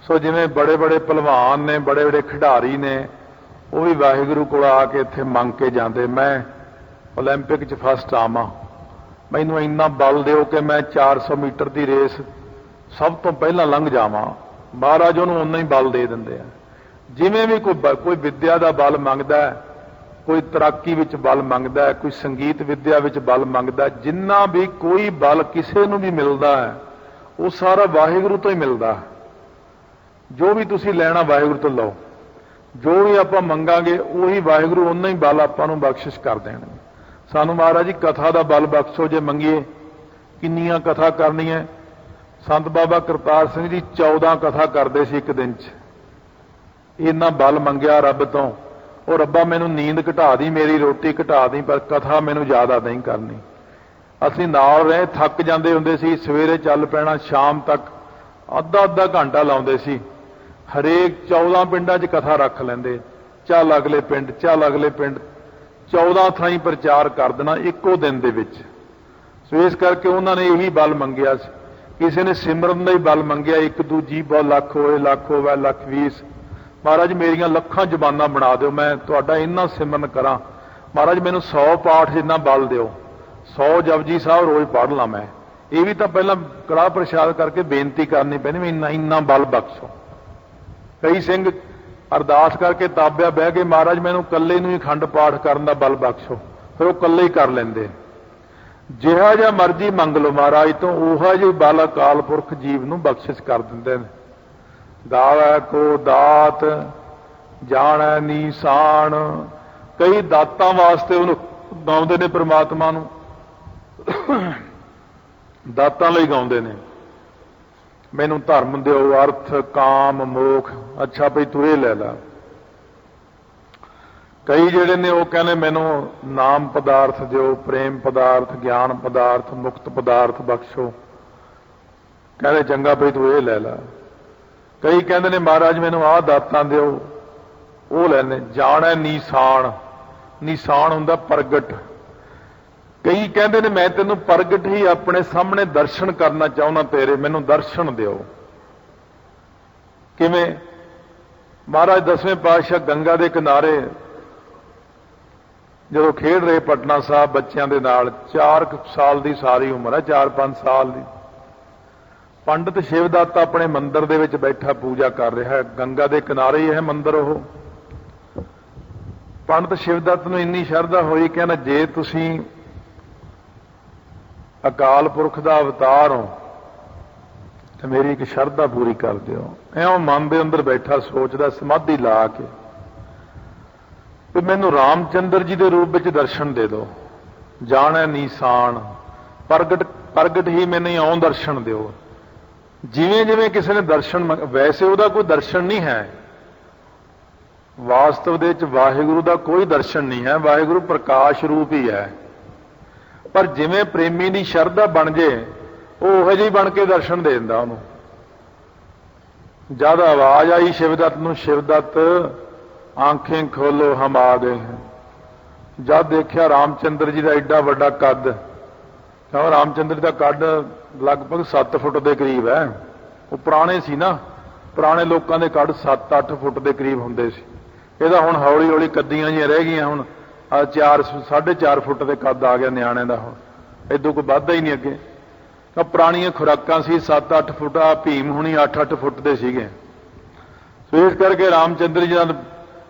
ਸੋ ਜਿਵੇਂ ਬੜੇ ਬੜੇ ਭਲਵਾਨ ਨੇ, ਬੜੇ ਬੜੇ ਖਿਡਾਰੀ ਨੇ, ਉਹ ਵੀ ਵਾਹਿਗੁਰੂ ਕੋਲ ਆ ਕੇ ਇੱਥੇ ਮੰਗ ਕੇ ਜਾਂਦੇ, ਮੈਂ ਓਲੰਪਿਕ 'ਚ ਫਸਟ ਆਵਾਂ, ਮੈਨੂੰ ਇੰਨਾ ਬਲ ਦਿਓ ਕਿ ਮੈਂ 400 ਮੀਟਰ ਦੀ ਰੇਸ ਸਭ ਤੋਂ ਪਹਿਲਾਂ ਲੰਘ ਜਾਵਾਂ। ਮਹਾਰਾਜ ਉਹਨੂੰ ਓਨਾ ਹੀ ਬਲ ਦੇ ਦਿੰਦੇ ਆ। ਜਿਵੇਂ ਵੀ ਕੋਈ ਵਿੱਦਿਆ ਦਾ ਬਲ ਮੰਗਦਾ ਹੈ, ਕੋਈ ਤੈਰਾਕੀ ਵਿੱਚ ਬਲ ਮੰਗਦਾ ਹੈ, ਕੋਈ ਸੰਗੀਤ ਵਿੱਦਿਆ ਵਿੱਚ ਬਲ ਮੰਗਦਾ, ਜਿੰਨਾ ਵੀ ਕੋਈ ਬਲ ਕਿਸੇ ਨੂੰ ਵੀ ਮਿਲਦਾ ਹੈ ਉਹ ਸਾਰਾ ਵਾਹਿਗੁਰੂ ਤੋਂ ਹੀ ਮਿਲਦਾ ਹੈ। ਜੋ ਵੀ ਤੁਸੀਂ ਲੈਣਾ ਵਾਹਿਗੁਰੂ ਤੋਂ ਲਓ। ਜੋ ਵੀ ਆਪਾਂ ਮੰਗਾਂਗੇ ਉਹੀ ਵਾਹਿਗੁਰੂ ਓਨਾ ਹੀ ਬਲ ਆਪਾਂ ਨੂੰ ਬਖਸ਼ਿਸ਼ ਕਰ ਦੇਣਗੇ। ਸਾਨੂੰ ਮਹਾਰਾਜ ਜੀ ਕਥਾ ਦਾ ਬਲ ਬਖਸ਼ੋ ਜੇ ਮੰਗੀਏ। ਕਿੰਨੀਆਂ ਕਥਾ ਕਰਨੀਆਂ? ਸੰਤ ਬਾਬਾ ਕਰਤਾਰ ਸਿੰਘ ਜੀ 14 ਕਥਾ ਕਰਦੇ ਸੀ ਇੱਕ ਦਿਨ 'ਚ। ਇੰਨਾ ਬਲ ਮੰਗਿਆ ਰੱਬ ਤੋਂ, ਉਹ ਰੱਬਾ ਮੈਨੂੰ ਨੀਂਦ ਘਟਾ ਦੀ, ਮੇਰੀ ਰੋਟੀ ਘਟਾ ਦੀ, ਪਰ ਕਥਾ ਮੈਨੂੰ ਜ਼ਿਆਦਾ ਨਹੀਂ ਕਰਨੀ। ਅਸੀਂ ਨਾਲ ਰਹੇ, ਥੱਕ ਜਾਂਦੇ ਹੁੰਦੇ ਸੀ, ਸਵੇਰੇ ਚੱਲ ਪੈਣਾ, ਸ਼ਾਮ ਤੱਕ ਅੱਧਾ ਅੱਧਾ ਘੰਟਾ ਲਾਉਂਦੇ ਸੀ। ਹਰੇਕ 14 ਪਿੰਡਾਂ 'ਚ ਕਥਾ ਰੱਖ ਲੈਂਦੇ, ਚੱਲ ਅਗਲੇ ਪਿੰਡ, ਚੱਲ ਅਗਲੇ ਪਿੰਡ, 14 ਥਾਈਂ ਪ੍ਰਚਾਰ ਕਰ ਦੇਣਾ ਇੱਕੋ ਦਿਨ ਦੇ ਵਿੱਚ। ਸੋ ਇਸ ਕਰਕੇ ਉਹਨਾਂ ਨੇ ਇਹੀ ਬਲ ਮੰਗਿਆ ਸੀ। ਕਿਸੇ ਨੇ ਸਿਮਰਨ ਦਾ ਹੀ ਬਲ ਮੰਗਿਆ, ਇੱਕ ਦੂਜੀ ਬਹੁਤ ਲੱਖ ਹੋਏ, ਲੱਖ ਹੋਵੇ, ਲੱਖ 20। ਮਹਾਰਾਜ ਮੇਰੀਆਂ ਲੱਖਾਂ ਜ਼ਬਾਨਾਂ ਬਣਾ ਦਿਓ, ਮੈਂ ਤੁਹਾਡਾ ਇੰਨਾ ਸਿਮਰਨ ਕਰਾਂ। ਮਹਾਰਾਜ ਮੈਨੂੰ 100 ਪਾਠ ਜਿੰਨਾ ਬਲ ਦਿਓ, 100 ਜਪਜੀ ਸਾਹਿਬ ਰੋਜ਼ ਪੜ੍ਹ ਲਾਂ ਮੈਂ। ਇਹ ਵੀ ਤਾਂ ਪਹਿਲਾਂ ਕੜਾਹ ਪ੍ਰਸ਼ਾਦ ਕਰਕੇ ਬੇਨਤੀ ਕਰਨੀ ਪੈਣੀ, ਵੀ ਇੰਨਾ ਇੰਨਾ ਬਲ ਬਖਸ਼ੋ। ਕਈ ਸਿੰਘ ਅਰਦਾਸ ਕਰਕੇ ਤਾਬਿਆ ਬਹਿ ਕੇ, ਮਹਾਰਾਜ ਮੈਨੂੰ ਇਕੱਲੇ ਨੂੰ ਹੀ ਅਖੰਡ ਪਾਠ ਕਰਨ ਦਾ ਬਲ ਬਖਸ਼ੋ। ਫਿਰ ਉਹ ਇਕੱਲੇ ਹੀ ਕਰ ਲੈਂਦੇ। ਜਿਹਾ ਜਿਹਾ ਮਰਜ਼ੀ ਮੰਗ ਲਓ ਮਹਾਰਾਜ ਤੋਂ, ਉਹੋ ਜਿਹੀ ਬਲ ਅਕਾਲ ਪੁਰਖ ਜੀਵ ਨੂੰ ਬਖਸ਼ਿਸ਼ ਕਰ ਦਿੰਦੇ ਨੇ। ਗਾਵੈ ਕੋ ਦਾਤ, ਜਾਣੈ ਨੀਸਾਨ। ਕਈ ਦਾਤਾਂ ਵਾਸਤੇ ਉਹਨੂੰ ਗਾਉਂਦੇ ਨੇ, ਪ੍ਰਮਾਤਮਾ ਨੂੰ ਦਾਤਾਂ ਲਈ ਗਾਉਂਦੇ ਨੇ। ਮੈਨੂੰ ਧਰਮ ਦਿਓ, ਅਰਥ, ਕਾਮ, ਮੋਖ। ਅੱਛਾ ਭਈ ਤੂੰ ਇਹ ਲੈ ਲੈ। ਕਈ ਜਿਹੜੇ ਨੇ ਉਹ ਕਹਿੰਦੇ ਮੈਨੂੰ ਨਾਮ ਪਦਾਰਥ ਦਿਓ, ਪ੍ਰੇਮ ਪਦਾਰਥ, ਗਿਆਨ ਪਦਾਰਥ, ਮੁਕਤ ਪਦਾਰਥ ਬਖਸ਼ੋ। ਕਹਿੰਦੇ ਚੰਗਾ ਭਈ ਤੂੰ ਇਹ ਲੈ ਲੈ। ਕਈ ਕਹਿੰਦੇ ਨੇ ਮਹਾਰਾਜ ਮੈਨੂੰ ਆਹ ਦਾਤਾਂ ਦਿਓ, ਉਹ ਲੈਣੇ। ਜਾਣੈ ਨੀਸਾਨ, ਨੀਸਾਨ ਹੁੰਦਾ ਪ੍ਰਗਟ। ਕਈ ਕਹਿੰਦੇ ਨੇ ਮੈਂ ਤੈਨੂੰ ਪ੍ਰਗਟ ਹੀ ਆਪਣੇ ਸਾਹਮਣੇ ਦਰਸ਼ਨ ਕਰਨਾ ਚਾਹੁੰਦਾ ਤੇਰੇ, ਮੈਨੂੰ ਦਰਸ਼ਨ ਦਿਓ। ਕਿਵੇਂ? ਮਹਾਰਾਜ 10ਵੇਂ ਪਾਤਸ਼ਾਹ ਗੰਗਾ ਦੇ ਕਿਨਾਰੇ ਜਦੋਂ ਖੇਡ ਰਹੇ ਪਟਨਾ ਸਾਹਿਬ ਬੱਚਿਆਂ ਦੇ ਨਾਲ, 4 ਸਾਲ ਦੀ ਸਾਰੀ ਉਮਰ ਹੈ, 4-5 ਸਾਲ ਦੀ। ਪੰਡਤ ਸ਼ਿਵਦੱਤ ਆਪਣੇ ਮੰਦਿਰ ਦੇ ਵਿੱਚ ਬੈਠਾ ਪੂਜਾ ਕਰ ਰਿਹਾ ਹੈ, ਗੰਗਾ ਦੇ ਕਿਨਾਰੇ ਹੀ ਹੈ ਮੰਦਿਰ ਉਹ। ਪੰਡਤ ਸ਼ਿਵਦੱਤ ਨੂੰ ਇੰਨੀ ਸ਼ਰਧਾ ਹੋਈ, ਕਹਿੰਦਾ ਜੇ ਤੁਸੀਂ ਅਕਾਲ ਪੁਰਖ ਦਾ ਅਵਤਾਰ ਹੋ ਤੇ ਮੇਰੀ ਇੱਕ ਸ਼ਰਧਾ ਪੂਰੀ ਕਰ ਦਿਓ। ਐਉਂ ਮਨ ਦੇ ਅੰਦਰ ਬੈਠਾ ਸੋਚਦਾ, ਸਮਾਧੀ ਲਾ ਕੇ, ਵੀ ਮੈਨੂੰ ਰਾਮਚੰਦਰ ਜੀ ਦੇ ਰੂਪ ਵਿੱਚ ਦਰਸ਼ਨ ਦੇ ਦਿਓ। ਜਾਣੈ ਨੀਸਾਨ, ਪ੍ਰਗਟ ਹੀ ਮੈਨੂੰ ਇਉਂ ਦਰਸ਼ਨ ਦਿਓ। ਜਿਵੇਂ ਜਿਵੇਂ ਕਿਸੇ ਨੇ ਦਰਸ਼ਨ ਵੈਸੇ ਉਹਦਾ ਕੋਈ ਦਰਸ਼ਨ ਨਹੀਂ ਹੈ, ਵਾਸਤਵ ਦੇ ਵਿੱਚ ਵਾਹਿਗੁਰੂ ਦਾ ਕੋਈ ਦਰਸ਼ਨ ਨਹੀਂ ਹੈ, ਵਾਹਿਗੁਰੂ ਪ੍ਰਕਾਸ਼ ਰੂਪ ਹੀ ਹੈ। ਪਰ ਜਿਵੇਂ ਪ੍ਰੇਮੀ ਦੀ ਸ਼ਰਧਾ ਬਣ ਜੇ, ਉਹ ਉਹੋ ਜਿਹੀ ਬਣ ਕੇ ਦਰਸ਼ਨ ਦੇ ਦਿੰਦਾ ਉਹਨੂੰ। ਜਦ ਆਵਾਜ਼ ਆਈ ਸ਼ਿਵਦੱਤ ਨੂੰ, ਸ਼ਿਵਦੱਤ ਆਂਖੇਂ ਖੋਲੋ ਹਮ ਆ ਗਏ हैं। ਜਦ ਦੇਖਿਆ ਰਾਮਚੰਦਰ ਜੀ ਦਾ ਐਡਾ ਵੱਡਾ ਕੱਦ, ਕਿਉਂ ਰਾਮਚੰਦਰ ਜੀ ਦਾ ਕੱਦ ਲਗਭਗ 7 ਫੁੱਟ ਦੇ ਕਰੀਬ ਹੈ। ਉਹ ਪੁਰਾਣੇ ਸੀ ਨਾ, ਪੁਰਾਣੇ ਲੋਕਾਂ ਦੇ ਕੱਦ 7-8 ਫੁੱਟ ਦੇ ਕਰੀਬ ਹੁੰਦੇ ਸੀ। ਇਹਦਾ ਹੁਣ ਹੌਲੀ ਹੌਲੀ ਕੱਦੀਆਂ ਜਿਹੀਆਂ ਰਹਿ ਗਈਆਂ, ਹੁਣ 4-4.5 ਫੁੱਟ ਦੇ ਕੱਦ ਆ ਗਿਆ ਨਿਆਣੇ ਦਾ। ਹੁਣ ਇਦੋਂ ਕੋਈ ਵੱਧਦਾ ਹੀ ਨਹੀਂ ਅੱਗੇ। ਤਾਂ ਪੁਰਾਣੀਆਂ ਖੁਰਾਕਾਂ ਸੀ 7-8 ਫੁੱਟ, ਆ ਭੀਮ ਹੁਣੀ 8-8 ਫੁੱਟ ਦੇ ਸੀਗੇ। ਸੋ ਇਸ ਕਰਕੇ ਰਾਮਚੰਦਰ ਜੀ ਜਦ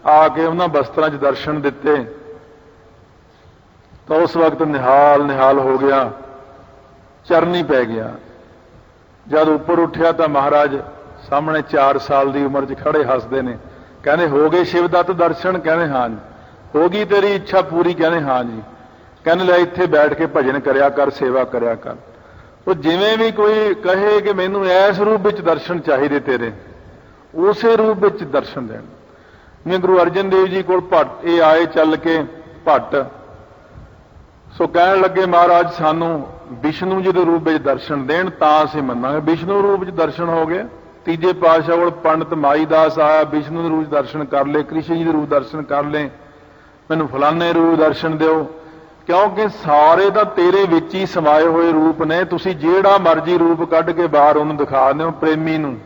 ਆ ਕੇ ਉਹਨਾਂ ਬਸਤਰਾਂ 'ਚ ਦਰਸ਼ਨ ਦਿੱਤੇ ਤਾਂ ਉਸ ਵਕਤ ਨਿਹਾਲ ਨਿਹਾਲ ਹੋ ਗਿਆ, ਚਰਨੀ ਪੈ ਗਿਆ। ਜਦ ਉੱਪਰ ਉੱਠਿਆ ਤਾਂ ਮਹਾਰਾਜ ਸਾਹਮਣੇ 4 ਸਾਲ ਦੀ ਉਮਰ 'ਚ ਖੜੇ ਹੱਸਦੇ ਨੇ। ਕਹਿੰਦੇ ਹੋ ਗਏ ਸ਼ਿਵਦੱਤ ਦਰਸ਼ਨ? ਕਹਿੰਦੇ ਹਾਂ ਜੀ। ਹੋ ਗਈ ਤੇਰੀ ਇੱਛਾ ਪੂਰੀ? ਕਹਿੰਦੇ ਹਾਂ ਜੀ। ਕਹਿੰਦੇ ਲੈ ਇੱਥੇ ਬੈਠ ਕੇ ਭਜਨ ਕਰਿਆ ਕਰ, ਸੇਵਾ ਕਰਿਆ ਕਰ। ਉਹ ਜਿਵੇਂ ਵੀ ਕੋਈ ਕਹੇ ਕਿ ਮੈਨੂੰ ਇਸ ਰੂਪ ਵਿੱਚ ਦਰਸ਼ਨ ਚਾਹੀਦੇ ਤੇਰੇ, ਉਸੇ ਰੂਪ ਵਿੱਚ ਦਰਸ਼ਨ ਦੇਣ। ਜਿਵੇਂ ਗੁਰੂ ਅਰਜਨ ਦੇਵ ਜੀ ਕੋਲ ਭੱਟ ਇਹ ਆਏ ਚੱਲ ਕੇ ਭੱਟ, ਸੋ ਕਹਿਣ ਲੱਗੇ ਮਹਾਰਾਜ ਸਾਨੂੰ ਵਿਸ਼ਨੂੰ ਜੀ ਦੇ ਰੂਪ ਵਿੱਚ ਦਰਸ਼ਨ ਦੇਣ ਤਾਂ ਅਸੀਂ ਮੰਨਾਂਗੇ। ਵਿਸ਼ਨੂੰ ਰੂਪ ਵਿੱਚ ਦਰਸ਼ਨ ਹੋ ਗਏ। ਤੀਜੇ ਪਾਤਸ਼ਾਹ ਕੋਲ ਪੰਡਤ ਮਾਈ ਦਾਸ ਆਇਆ, ਵਿਸ਼ਨੂੰ ਦੇ ਰੂਪ ਦਰਸ਼ਨ ਕਰ ਲਏ, ਕ੍ਰਿਸ਼ਨ ਜੀ ਦੇ ਰੂਪ ਦਰਸ਼ਨ ਕਰ ਲਏ, ਮੈਨੂੰ ਫਲਾਣੇ ਰੂਪ ਦਰਸ਼ਨ ਦਿਓ, ਕਿਉਂਕਿ ਸਾਰੇ ਤਾਂ ਤੇਰੇ ਵਿੱਚ ਹੀ ਸਮਾਏ ਹੋਏ ਰੂਪ ਨੇ। ਤੁਸੀਂ ਜਿਹੜਾ ਮਰਜ਼ੀ ਰੂਪ ਕੱਢ ਕੇ ਬਾਹਰ ਉਹਨੂੰ ਦਿਖਾ ਦਿਓ ਪ੍ਰੇਮੀ ਨੂੰ,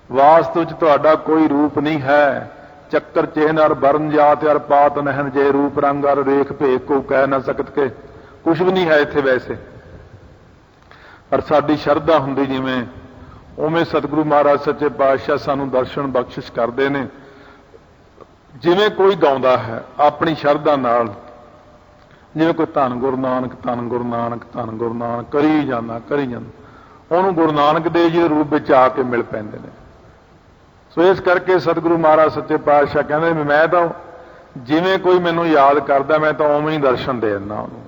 ਵਾਸਤਵ ਚ ਤੁਹਾਡਾ ਕੋਈ ਰੂਪ ਨਹੀਂ ਹੈ। ਚੱਕਰ ਚਿਹਨ ਅਰ ਬਰਨ ਜਾਤ ਅਰ ਪਾਤ ਨਹਿਨ, ਜੇ ਰੂਪ ਰੰਗ ਅਰ ਰੇਖ ਭੇਖ ਕੋ ਕਹਿ ਨਾ ਸਕਤ ਕੇ, ਕੁਛ ਵੀ ਨਹੀਂ ਹੈ ਇੱਥੇ ਵੈਸੇ। ਪਰ ਸਾਡੀ ਸ਼ਰਧਾ ਹੁੰਦੀ ਜਿਵੇਂ ਉਵੇਂ ਸਤਿਗੁਰੂ ਮਹਾਰਾਜ ਸੱਚੇ ਪਾਤਸ਼ਾਹ ਸਾਨੂੰ ਦਰਸ਼ਨ ਬਖਸ਼ਿਸ਼ ਕਰਦੇ ਨੇ। ਜਿਵੇਂ ਕੋਈ ਗਾਉਂਦਾ ਹੈ ਆਪਣੀ ਸ਼ਰਧਾ ਨਾਲ, ਜਿਵੇਂ ਕੋਈ ਧੰਨ ਗੁਰੂ ਨਾਨਕ ਧੰਨ ਗੁਰੂ ਨਾਨਕ ਧੰਨ ਗੁਰੂ ਨਾਨਕ ਕਰੀ ਜਾਂਦਾ, ਉਹਨੂੰ ਗੁਰੂ ਨਾਨਕ ਦੇਵ ਜੀ ਦੇ ਰੂਪ ਵਿੱਚ ਆ ਕੇ ਮਿਲ ਪੈਂਦੇ ਨੇ। ਸੋ ਇਸ ਕਰਕੇ ਸਤਿਗੁਰੂ ਮਹਾਰਾਜ ਸੱਚੇ ਪਾਤਸ਼ਾਹ ਕਹਿੰਦੇ ਮੈਂ ਤਾਂ ਜਿਵੇਂ ਕੋਈ ਮੈਨੂੰ ਯਾਦ ਕਰਦਾ ਮੈਂ ਤਾਂ ਉਵੇਂ ਹੀ ਦਰਸ਼ਨ ਦੇ ਦਿੰਦਾ ਉਹਨੂੰ।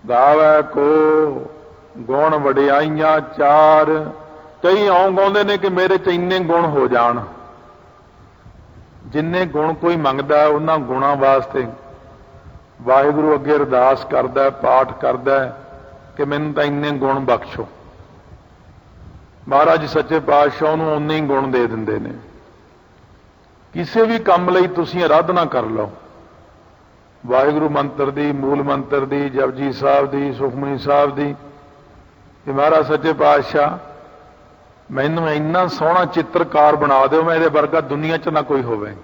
ਗਾਵੈ ਕੋ ਗੁਣ ਵਡਿਆਈਆਂ ਚਾਰ, ਕਈ ਆਉਂ ਗਾਉਂਦੇ ਨੇ ਕਿ ਮੇਰੇ ਚ ਇੰਨੇ ਗੁਣ ਹੋ ਜਾਣ। ਜਿੰਨੇ ਗੁਣ ਕੋਈ ਮੰਗਦਾ ਉਹਨਾਂ ਗੁਣਾਂ ਵਾਸਤੇ ਵਾਹਿਗੁਰੂ ਅੱਗੇ ਅਰਦਾਸ ਕਰਦਾ, ਪਾਠ ਕਰਦਾ ਕਿ ਮੈਨੂੰ ਤਾਂ ਇੰਨੇ ਗੁਣ ਬਖਸ਼ੋ। ਮਹਾਰਾਜ ਸੱਚੇ ਪਾਤਸ਼ਾਹ ਨੂੰ ਉਨੇ ਹੀ ਗੁਣ ਦੇ ਦਿੰਦੇ ਨੇ। ਕਿਸੇ ਵੀ ਕੰਮ ਲਈ ਤੁਸੀਂ ਆਰਾਧਨਾ ਕਰ ਲਓ, ਵਾਹਿਗੁਰੂ ਮੰਤਰ ਦੀ, ਮੂਲ ਮੰਤਰ ਦੀ, ਜਪਜੀ ਸਾਹਿਬ ਦੀ, ਸੁਖਮਨੀ ਸਾਹਿਬ ਦੀ, ਕਿ ਮਹਾਰਾਜ ਸੱਚੇ ਪਾਤਸ਼ਾਹ ਮੈਨੂੰ ਇੰਨਾ ਸੋਹਣਾ ਚਿੱਤਰਕਾਰ ਬਣਾ ਦਿਓ, ਮੈਂ ਇਹਦੇ ਵਰਗਾ ਦੁਨੀਆ 'ਚ ਨਾ ਕੋਈ ਹੋਵੇ।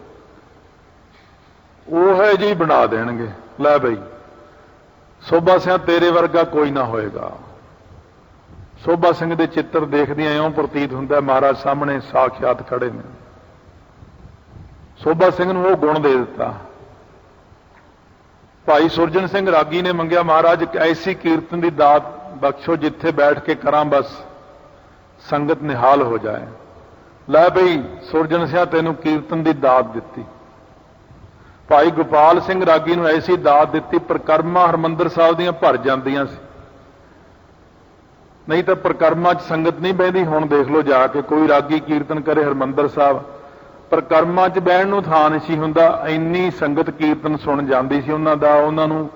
ਉਹ ਹੈ ਜੀ ਬਣਾ ਦੇਣਗੇ। ਲੈ ਬਈ ਸੋਭਾ ਸਿੰਘ ਤੇਰੇ ਵਰਗਾ ਕੋਈ ਨਾ ਹੋਏਗਾ। ਸੋਭਾ ਸਿੰਘ ਦੇ ਚਿੱਤਰ ਦੇਖਦਿਆਂ ਇਉਂ ਪ੍ਰਤੀਤ ਹੁੰਦਾ ਮਹਾਰਾਜ ਸਾਹਮਣੇ ਸਾਖਿਆਤ ਖੜੇ ਨੇ। ਸੋਭਾ ਸਿੰਘ ਨੂੰ ਉਹ ਗੁਣ ਦੇ ਦਿੱਤਾ। ਭਾਈ ਸੁਰਜਨ ਸਿੰਘ ਰਾਗੀ ਨੇ ਮੰਗਿਆ ਮਹਾਰਾਜ ਇੱਕ ਐਸੀ ਕੀਰਤਨ ਦੀ ਦਾਤ ਬਖਸ਼ੋ ਜਿੱਥੇ ਬੈਠ ਕੇ ਕਰਾਂ ਬਸ ਸੰਗਤ ਨਿਹਾਲ ਹੋ ਜਾਏ। ਲੈ ਬਈ ਸੁਰਜਨ ਸਿੰਘ ਤੈਨੂੰ ਕੀਰਤਨ ਦੀ ਦਾਤ ਦਿੱਤੀ। ਭਾਈ ਗੋਪਾਲ ਸਿੰਘ ਰਾਗੀ ਨੂੰ ਐਸੀ ਦਾਤ ਦਿੱਤੀ ਪ੍ਰਕਰਮਾਂ ਹਰਮੰਦਰ ਸਾਹਿਬ ਦੀਆਂ ਭਰ ਜਾਂਦੀਆਂ ਸੀ, ਨਹੀਂ ਤਾਂ ਪ੍ਰਕਰਮਾਂ 'ਚ ਸੰਗਤ ਨਹੀਂ ਬਹਿੰਦੀ। ਹੁਣ ਦੇਖ ਲਓ ਜਾ ਕੇ ਕੋਈ ਰਾਗੀ ਕੀਰਤਨ ਕਰੇ ਹਰਮੰਦਰ ਸਾਹਿਬ, ਪ੍ਰਕਰਮਾਂ 'ਚ ਬਹਿਣ ਨੂੰ ਥਾਂ ਨਹੀਂ ਸੀ ਹੁੰਦਾ, ਇੰਨੀ ਸੰਗਤ ਕੀਰਤਨ ਸੁਣ ਜਾਂਦੀ ਸੀ ਉਹਨਾਂ ਦਾ। ਉਹਨਾਂ ਨੂੰ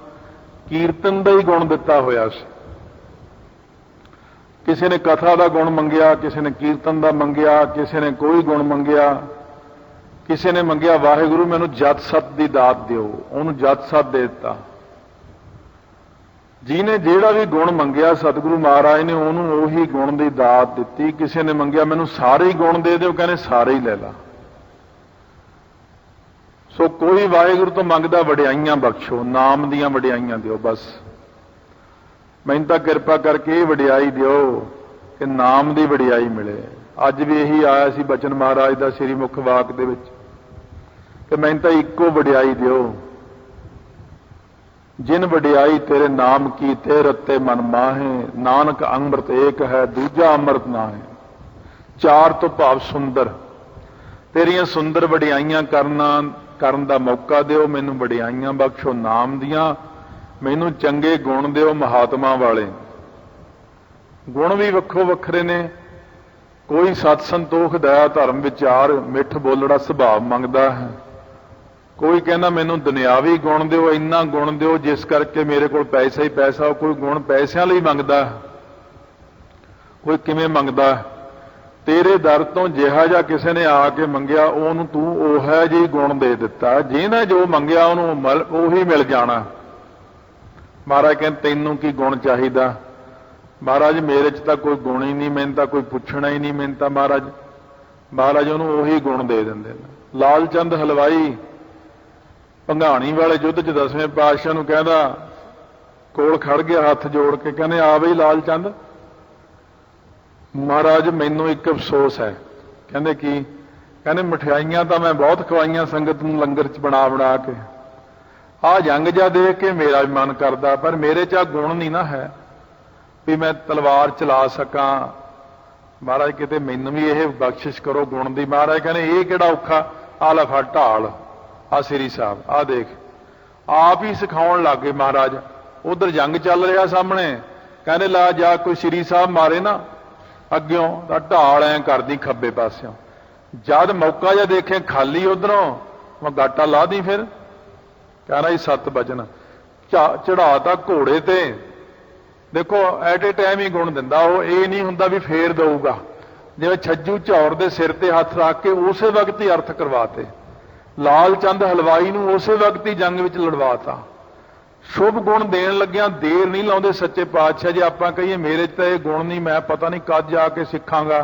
ਕੀਰਤਨ ਦਾ ਹੀ ਗੁਣ ਦਿੱਤਾ ਹੋਇਆ ਸੀ। ਕਿਸੇ ਨੇ ਕਥਾ ਦਾ ਗੁਣ ਮੰਗਿਆ, ਕਿਸੇ ਨੇ ਕੀਰਤਨ ਦਾ ਮੰਗਿਆ, ਕਿਸੇ ਨੇ ਕੋਈ ਗੁਣ ਮੰਗਿਆ, ਕਿਸੇ ਨੇ ਮੰਗਿਆ ਵਾਹਿਗੁਰੂ ਮੈਨੂੰ ਜਤ ਸਤ ਦੀ ਦਾਤ ਦਿਓ, ਉਹਨੂੰ ਜਤ ਸਤ ਦੇ ਦਿੱਤਾ। ਜਿਹਨੇ ਜਿਹੜਾ ਵੀ ਗੁਣ ਮੰਗਿਆ ਸਤਿਗੁਰੂ ਮਹਾਰਾਜ ਨੇ ਉਹਨੂੰ ਉਹੀ ਗੁਣ ਦੀ ਦਾਤ ਦਿੱਤੀ। ਕਿਸੇ ਨੇ ਮੰਗਿਆ ਮੈਨੂੰ ਸਾਰੇ ਹੀ ਗੁਣ ਦੇ ਦਿਓ, ਕਹਿੰਦੇ ਸਾਰੇ ਹੀ ਲੈ ਲਾ। ਸੋ ਕੋਈ ਵਾਹਿਗੁਰੂ ਤੋਂ ਮੰਗਦਾ ਵਡਿਆਈਆਂ ਬਖਸ਼ੋ, ਨਾਮ ਦੀਆਂ ਵਡਿਆਈਆਂ ਦਿਓ, ਬਸ ਮੈਨੂੰ ਤਾਂ ਕਿਰਪਾ ਕਰਕੇ ਇਹ ਵਡਿਆਈ ਦਿਓ ਕਿ ਨਾਮ ਦੀ ਵਡਿਆਈ ਮਿਲੇ। ਅੱਜ ਵੀ ਇਹੀ ਆਇਆ ਸੀ ਬਚਨ ਮਹਾਰਾਜ ਦਾ ਸ੍ਰੀ ਮੁਖ ਵਾਕ ਦੇ ਵਿੱਚ ਕਿ ਮੈਨੂੰ ਤਾਂ ਇੱਕੋ ਵਡਿਆਈ ਦਿਓ, ਜਿਨ ਵਡਿਆਈ ਤੇਰੇ ਨਾਮ ਕੀ ਤੇ ਰਤੇ ਮਨ ਮਾਹੇ, ਨਾਨਕ ਅੰਮ੍ਰਿਤ ਏਕ ਹੈ ਦੂਜਾ ਅੰਮ੍ਰਿਤ ਨਾਹੀ। ਚਾਰ ਤੋਂ ਭਾਵ ਸੁੰਦਰ, ਤੇਰੀਆਂ ਸੁੰਦਰ ਵਡਿਆਈਆਂ ਕਰਨ ਦਾ ਮੌਕਾ ਦਿਓ, ਮੈਨੂੰ ਵਡਿਆਈਆਂ ਬਖਸ਼ੋ ਨਾਮ ਦੀਆਂ, ਮੈਨੂੰ ਚੰਗੇ ਗੁਣ ਦਿਓ ਮਹਾਤਮਾ ਵਾਲੇ। ਗੁਣ ਵੀ ਵੱਖੋ ਵੱਖਰੇ ਨੇ। ਕੋਈ ਸਤ ਸੰਤੋਖ ਦਇਆ ਧਰਮ ਵਿਚਾਰ ਮਿੱਠ ਬੋਲੜਾ ਸੁਭਾਅ ਮੰਗਦਾ ਹੈ। ਕੋਈ ਕਹਿੰਦਾ ਮੈਨੂੰ ਦੁਨਿਆਵੀ ਗੁਣ ਦਿਓ, ਇੰਨਾ ਗੁਣ ਦਿਓ ਜਿਸ ਕਰਕੇ ਮੇਰੇ ਕੋਲ ਪੈਸਾ ਹੀ ਪੈਸਾ। ਕੋਈ ਗੁਣ ਪੈਸਿਆਂ ਲਈ ਮੰਗਦਾ, ਕੋਈ ਕਿਵੇਂ ਮੰਗਦਾ। ਤੇਰੇ ਦਰ ਤੋਂ ਜਿਹਾ ਜਿਹਾ ਕਿਸੇ ਨੇ ਆ ਕੇ ਮੰਗਿਆ ਉਹਨੂੰ ਤੂੰ ਉਹ ਹੈ ਜਿਹੀ ਗੁਣ ਦੇ ਦਿੱਤਾ। ਜਿਹਨੇ ਜੋ ਮੰਗਿਆ ਉਹਨੂੰ ਉਹੀ ਮਿਲ ਜਾਣਾ। ਮਹਾਰਾਜ ਕਹਿੰਦੇ ਤੈਨੂੰ ਕੀ ਗੁਣ ਚਾਹੀਦਾ? ਮਹਾਰਾਜ ਮੇਰੇ 'ਚ ਤਾਂ ਕੋਈ ਗੁਣ ਹੀ ਨਹੀਂ, ਮੈਨੂੰ ਤਾਂ ਕੋਈ ਪੁੱਛਣਾ ਹੀ ਨਹੀਂ। ਮੈਨੂੰ ਤਾਂ ਮਹਾਰਾਜ ਉਹਨੂੰ ਉਹੀ ਗੁਣ ਦੇ ਦਿੰਦੇ ਨੇ। ਲਾਲ ਚੰਦ ਹਲਵਾਈ ਭੰਗਾਣੀ ਵਾਲੇ ਯੁੱਧ 'ਚ 10ਵੇਂ ਪਾਤਸ਼ਾਹ ਨੂੰ ਕਹਿੰਦਾ, ਕੋਲ ਖੜ ਗਿਆ ਹੱਥ ਜੋੜ ਕੇ, ਕਹਿੰਦੇ ਆ ਬਈ ਲਾਲ ਚੰਦ, ਮਹਾਰਾਜ ਮੈਨੂੰ ਇੱਕ ਅਫਸੋਸ ਹੈ। ਕਹਿੰਦੇ ਕੀ? ਕਹਿੰਦੇ ਮਠਿਆਈਆਂ ਤਾਂ ਮੈਂ ਬਹੁਤ ਖਵਾਈਆਂ ਸੰਗਤ ਨੂੰ ਲੰਗਰ 'ਚ ਬਣਾ ਬਣਾ ਕੇ, ਆਹ ਜੰਗ ਜਾ ਦੇਖ ਕੇ ਮੇਰਾ ਵੀ ਮਨ ਕਰਦਾ, ਪਰ ਮੇਰੇ 'ਚ ਆ ਗੁਣ ਨਹੀਂ ਨਾ ਹੈ ਵੀ ਮੈਂ ਤਲਵਾਰ ਚਲਾ ਸਕਾਂ। ਮਹਾਰਾਜ ਕਿਤੇ ਮੈਨੂੰ ਵੀ ਇਹ ਬਖਸ਼ਿਸ਼ ਕਰੋ ਗੁਣ ਦੀ। ਮਹਾਰਾਜ ਕਹਿੰਦੇ ਇਹ ਕਿਹੜਾ ਔਖਾ, ਆ ਲੈ ਫੜ ਢਾਲ, ਆ ਸ੍ਰੀ ਸਾਹਿਬ ਆ ਦੇਖ। ਆਪ ਹੀ ਸਿਖਾਉਣ ਲੱਗ ਗਏ ਮਹਾਰਾਜ। ਉਧਰ ਜੰਗ ਚੱਲ ਰਿਹਾ ਸਾਹਮਣੇ, कहने ला जा कोई श्री साहब मारे ना अग्यों तो ढाल ऐ करदी खब्बे पासियों, जद मौका जा देखे खाली उधरों मैं गाटा ला दी। फिर कहना जी 7 वचन चढ़ाता घोड़े ते। देखो एट ए टाइम ही गुण दिंदा वो, ये नहीं हुंदा भी फेर दऊगा। जिवें छज्जू झौर दे सिर ते हथ रख के उस वक्त ही अर्थ करवाते, लाल चंद हलवाई नूं उस वक्त ही जंग विच लड़वाता। शुभ गुण देण लग्गियां देर नहीं लाउंदे सच्चे पातशाह। जे आपां कहीए मेरे च तां ये गुण नहीं, मैं पता नहीं कद जाके सिखांगा,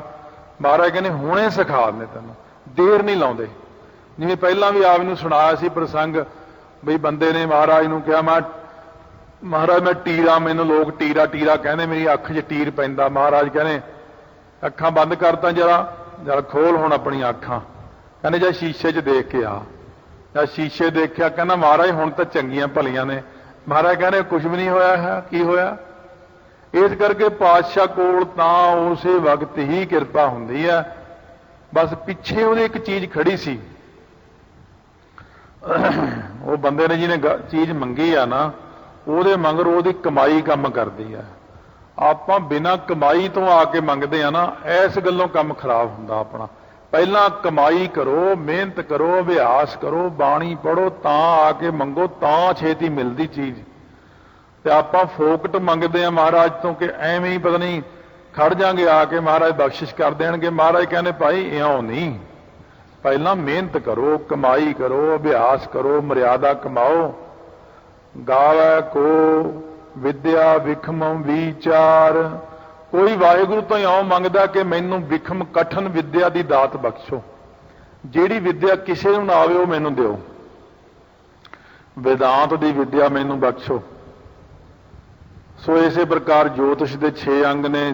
महाराज कहने हुणे सिखा दिंदे तैनूं, देर नहीं लाउंदे। जिवें पहिलां भी आप नूं सुणाया सी प्रसंग, बई बंदे ने महाराज नूं कहा महाराज मैं टीरा, मैनूं लोग टीरा टीरा कहंदे, मेरी अख 'च टीर पैंदा। महाराज कहने अखां बंद करता, जरा खोल हुण अपणियां अखां। कहने जा शीशे 'च देख के आ। जद शीशे देखिया कहना महाराज हुण तां चंगियां भलियां ने। महाराज कहने कुछ भी नहीं होया है, की होया? इस करके पातशाह कोल तां उसे वक्त ही किरपा हुंदी है। बस पिछे ਉਹਦੇ एक चीज खड़ी सी, ਉਹ ਬੰਦੇ ਨੇ ਜਿਹਨੇ चीज मंगी आ ना, ਉਹਦੇ मगर ਉਹਦੀ कमाई काम करदी है। ਆਪਾਂ बिना कमाई तो आके मंगते हैं ना, इस गल्लों काम खराब हुंदा अपना। पहला कमाई करो, मेहनत करो, अभ्यास करो, बाणी पढ़ो, तां आके मंगो, तां छेती मिलती चीज। ते आपां फोकट मंगते हैं महाराज तो कि एवें ही पता नहीं खड़ जाएंगे आके महाराज बख्शिश कर देंगे। महाराज कहने भाई इउं नहीं, पहला मेहनत करो, कमाई करो, अभ्यास करो, मर्यादा कमाओ। गावै को विद्या विखम विचार, कोई वाहिगुरू तो इउं मंगदा कि मैनूं विखम कठन विद्या की दात बख्शो, जिहड़ी विद्या किसी नूं ना आवे वो मैनूं दिओ। वेदांत की विद्या मैनूं बख्शो। सो इसे प्रकार ज्योतिष के 6 अंग ने,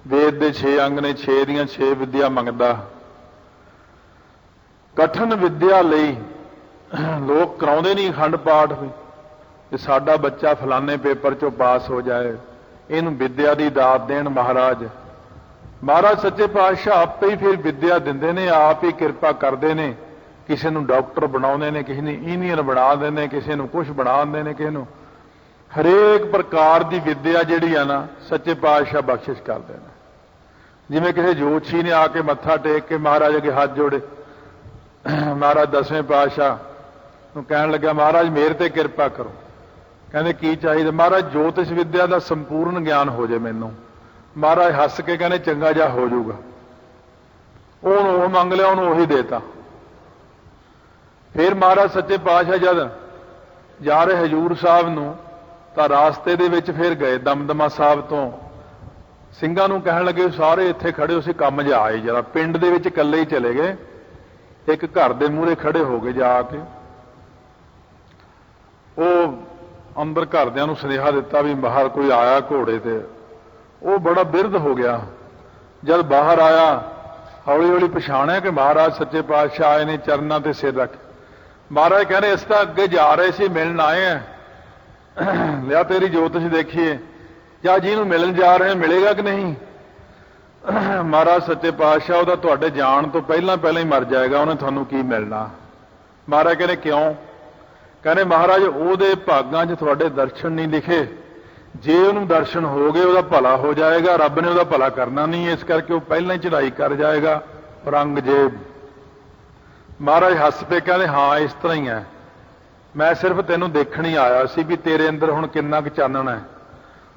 वेद के 6 अंग ने, 6 दियां 6 विद्या मंगदा। कठन विद्या लई लोग कराउंदे नहीं अखंड पाठ कि साडा बच्चा फलाने पेपर चों पास हो जाए, इहनूं विद्या की दात देण महाराज। महाराज सच्चे पातशाह आपे ही फिर विद्या दिंदे ने, आप ही किरपा करते हैं। किसी नूं डॉक्टर बनाउंदे ने, किसी नूं इंजीनियर बना देने, किसी नूं कुछ बना देंदे ने, किसी नूं हरेक प्रकार की विद्या जिहड़ी आ ना सच्चे पातशाह बख्शिश करदे ने। जिवें किसी जोतशी ने आके मत्था टेक के महाराज अगे हाथ जोड़े, महाराज 10वें पातशाह नूं कहण लग्या महाराज मेरे ते किरपा करो। कहंदे की चाहिए? महाराज ज्योतिष विद्या का संपूर्ण ज्ञान हो जाए मैनूं। महाराज हस के कहने चंगा जा हो जाऊगा। वो मंग लिया, उन्होंने उही देता। फिर महाराज सच्चे पातशाह जद जा रहे हजूर साहब नूं तां रास्ते दे विच फिर गए दमदमा साहब तो ਸਿੰਘਾਂ ਨੂੰ कहण लगे सारे इत्थे खड़े हो, काम जा आए जरा। पिंड दे विच इकल्ले ही चले गए, एक घर दे मूहरे खड़े हो गए जाके। वो अंदर घरदिਆਂ ਨੂੰ सुनेहा दिता भी बाहर कोई आया घोड़े ते। वो बड़ा बिरध हो गया। जब बाहर आया हौली हौली पछाणिया कि महाराज सच्चे पातशाह आए ने, चरनां ते सिर रख। महाराज कहने इस तां अगे जा रहे सी, मिलन आए हैं, लिया तेरी ज्योतिष देखिए, या जिहनूं मिलन जा रहे हैं मिलेगा कि नहीं? महाराज सच्चे पातशाह ਉਹਦਾ ਤੁਹਾਡੇ ਜਾਣ ਤੋਂ ਪਹਿਲਾਂ ही मर जाएगा, ਉਹਨੇ ਤੁਹਾਨੂੰ ਕੀ मिलना? महाराज कहने क्यों? कहने महाराज ਉਹਦੇ ਭਾਗਾਂ 'ਚ ਤੁਹਾਡੇ दर्शन नहीं लिखे, जे ਉਹਨੂੰ दर्शन हो गए ਉਹਦਾ भला हो जाएगा, रब ने ਉਹਦਾ भला करना नहीं, इस करके वो पहले ही चढ़ाई कर जाएगा। औरंगजेब महाराज हस पे कहने हाँ इस तरह ही है, मैं सिर्फ तेनों देखण ही आया सी भी तेरे अंदर हुण किन्ना क चानण है।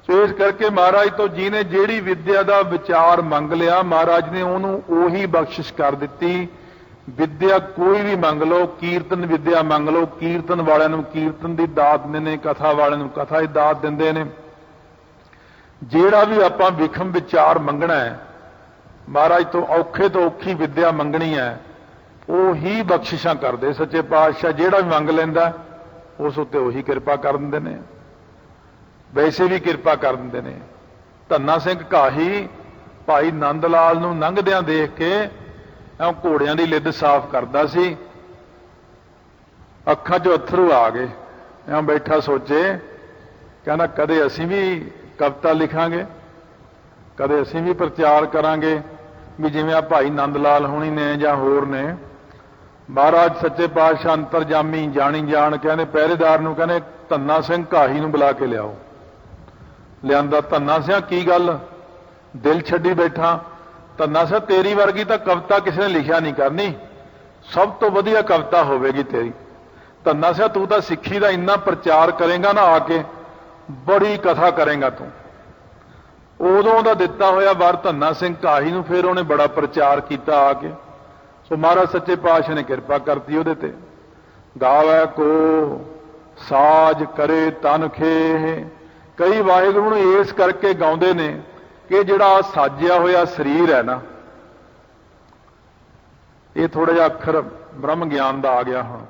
सो इस करके महाराज तो जिहने जिहड़ी विद्या का विचार मंग लिया, महाराज ने उन्होंने उही बख्शिश कर दिती। विद्या कोई भी मंग लो, कीर्तन विद्या मंग लो, कीर्तन वालिਆਂ ਨੂੰ कीर्तन की दात ਦਿੰਦੇ ਨੇ, कथा वालिਆਂ ਨੂੰ कथा की दात ਦਿੰਦੇ ਨੇ। ਜਿਹੜਾ भी आपां विखम विचार मंगना है, महाराज तो औखे तो औखी विद्या मंगनी है, वो ही बख्शिशां करदे सच्चे पातशाह। ਜਿਹੜਾ भी मंग लैंदा उस उत्ते उही किरपा कर दिंदे ने, वैसे भी किरपा कर दिंदे ने। धन्ना सिंह घाही भाई नंद लाल नूं लंघदियां देख के घोड़ियां की लिद साफ करता सी, अखां चों अथरू आ गए। ऐं बैठा सोचे, कहना कदे असीं भी कविता लिखांगे, कदे असीं भी प्रचार करांगे भी जिवें आ भाई नंद लाल होणी ने जां होर ने। महाराज सच्चे पातशाह अंतरजामी जानी जान कहने पहरेदार नूं कहने धन्ना सिंह घाही नूं बुला के लियाओ। ਲਿਆਂਦਾ। ਧੰਨਾ ਸਿਆ ਕੀ ਗੱਲ ਦਿਲ ਛੱਡੀ ਬੈਠਾ? ਧੰਨਾ ਸਿਆ ਤੇਰੀ ਵਰਗੀ ਤਾਂ ਕਵਿਤਾ ਕਿਸੇ ਨੇ ਲਿਖਿਆ ਨਹੀਂ ਕਰਨੀ, ਸਭ ਤੋਂ ਵਧੀਆ ਕਵਿਤਾ ਹੋਵੇਗੀ ਤੇਰੀ। ਧੰਨਾ ਸਿਆ ਤੂੰ ਤਾਂ ਸਿੱਖੀ ਦਾ ਇੰਨਾ ਪ੍ਰਚਾਰ ਕਰੇਗਾ ਨਾ, ਆ ਕੇ ਬੜੀ ਕਥਾ ਕਰੇਗਾ ਤੂੰ। ਉਦੋਂ ਦਾ ਦਿੱਤਾ ਹੋਇਆ ਵਰ ਧੰਨਾ ਸਿੰਘ ਢਾਹੀ ਨੂੰ ਫਿਰ ਉਹਨੇ ਬੜਾ ਪ੍ਰਚਾਰ ਕੀਤਾ ਆ ਕੇ। ਸੋ ਮਹਾਰਾਜ ਸੱਚੇ ਪਾਤਸ਼ਾਹ ਨੇ ਕਿਰਪਾ ਕਰਤੀ ਉਹਦੇ ਤੇ। ਗਾਵੈ ਕੋ ਸਾਜ ਕਰੇ ਤਨ ਖੇ। ਕਈ ਵਾਹਿਗੁਰੂ ਨੂੰ ਇਸ ਕਰਕੇ ਗਾਉਂਦੇ ਨੇ ਕਿ ਜਿਹੜਾ ਸਾਜਿਆ ਹੋਇਆ ਸਰੀਰ ਹੈ ਨਾ, ਇਹ ਥੋੜਾ ਜਿਹਾ ਅੱਖਰ ਬ੍ਰਹਮ ਗਿਆਨ ਦਾ ਆ ਗਿਆ ਹੁਣ।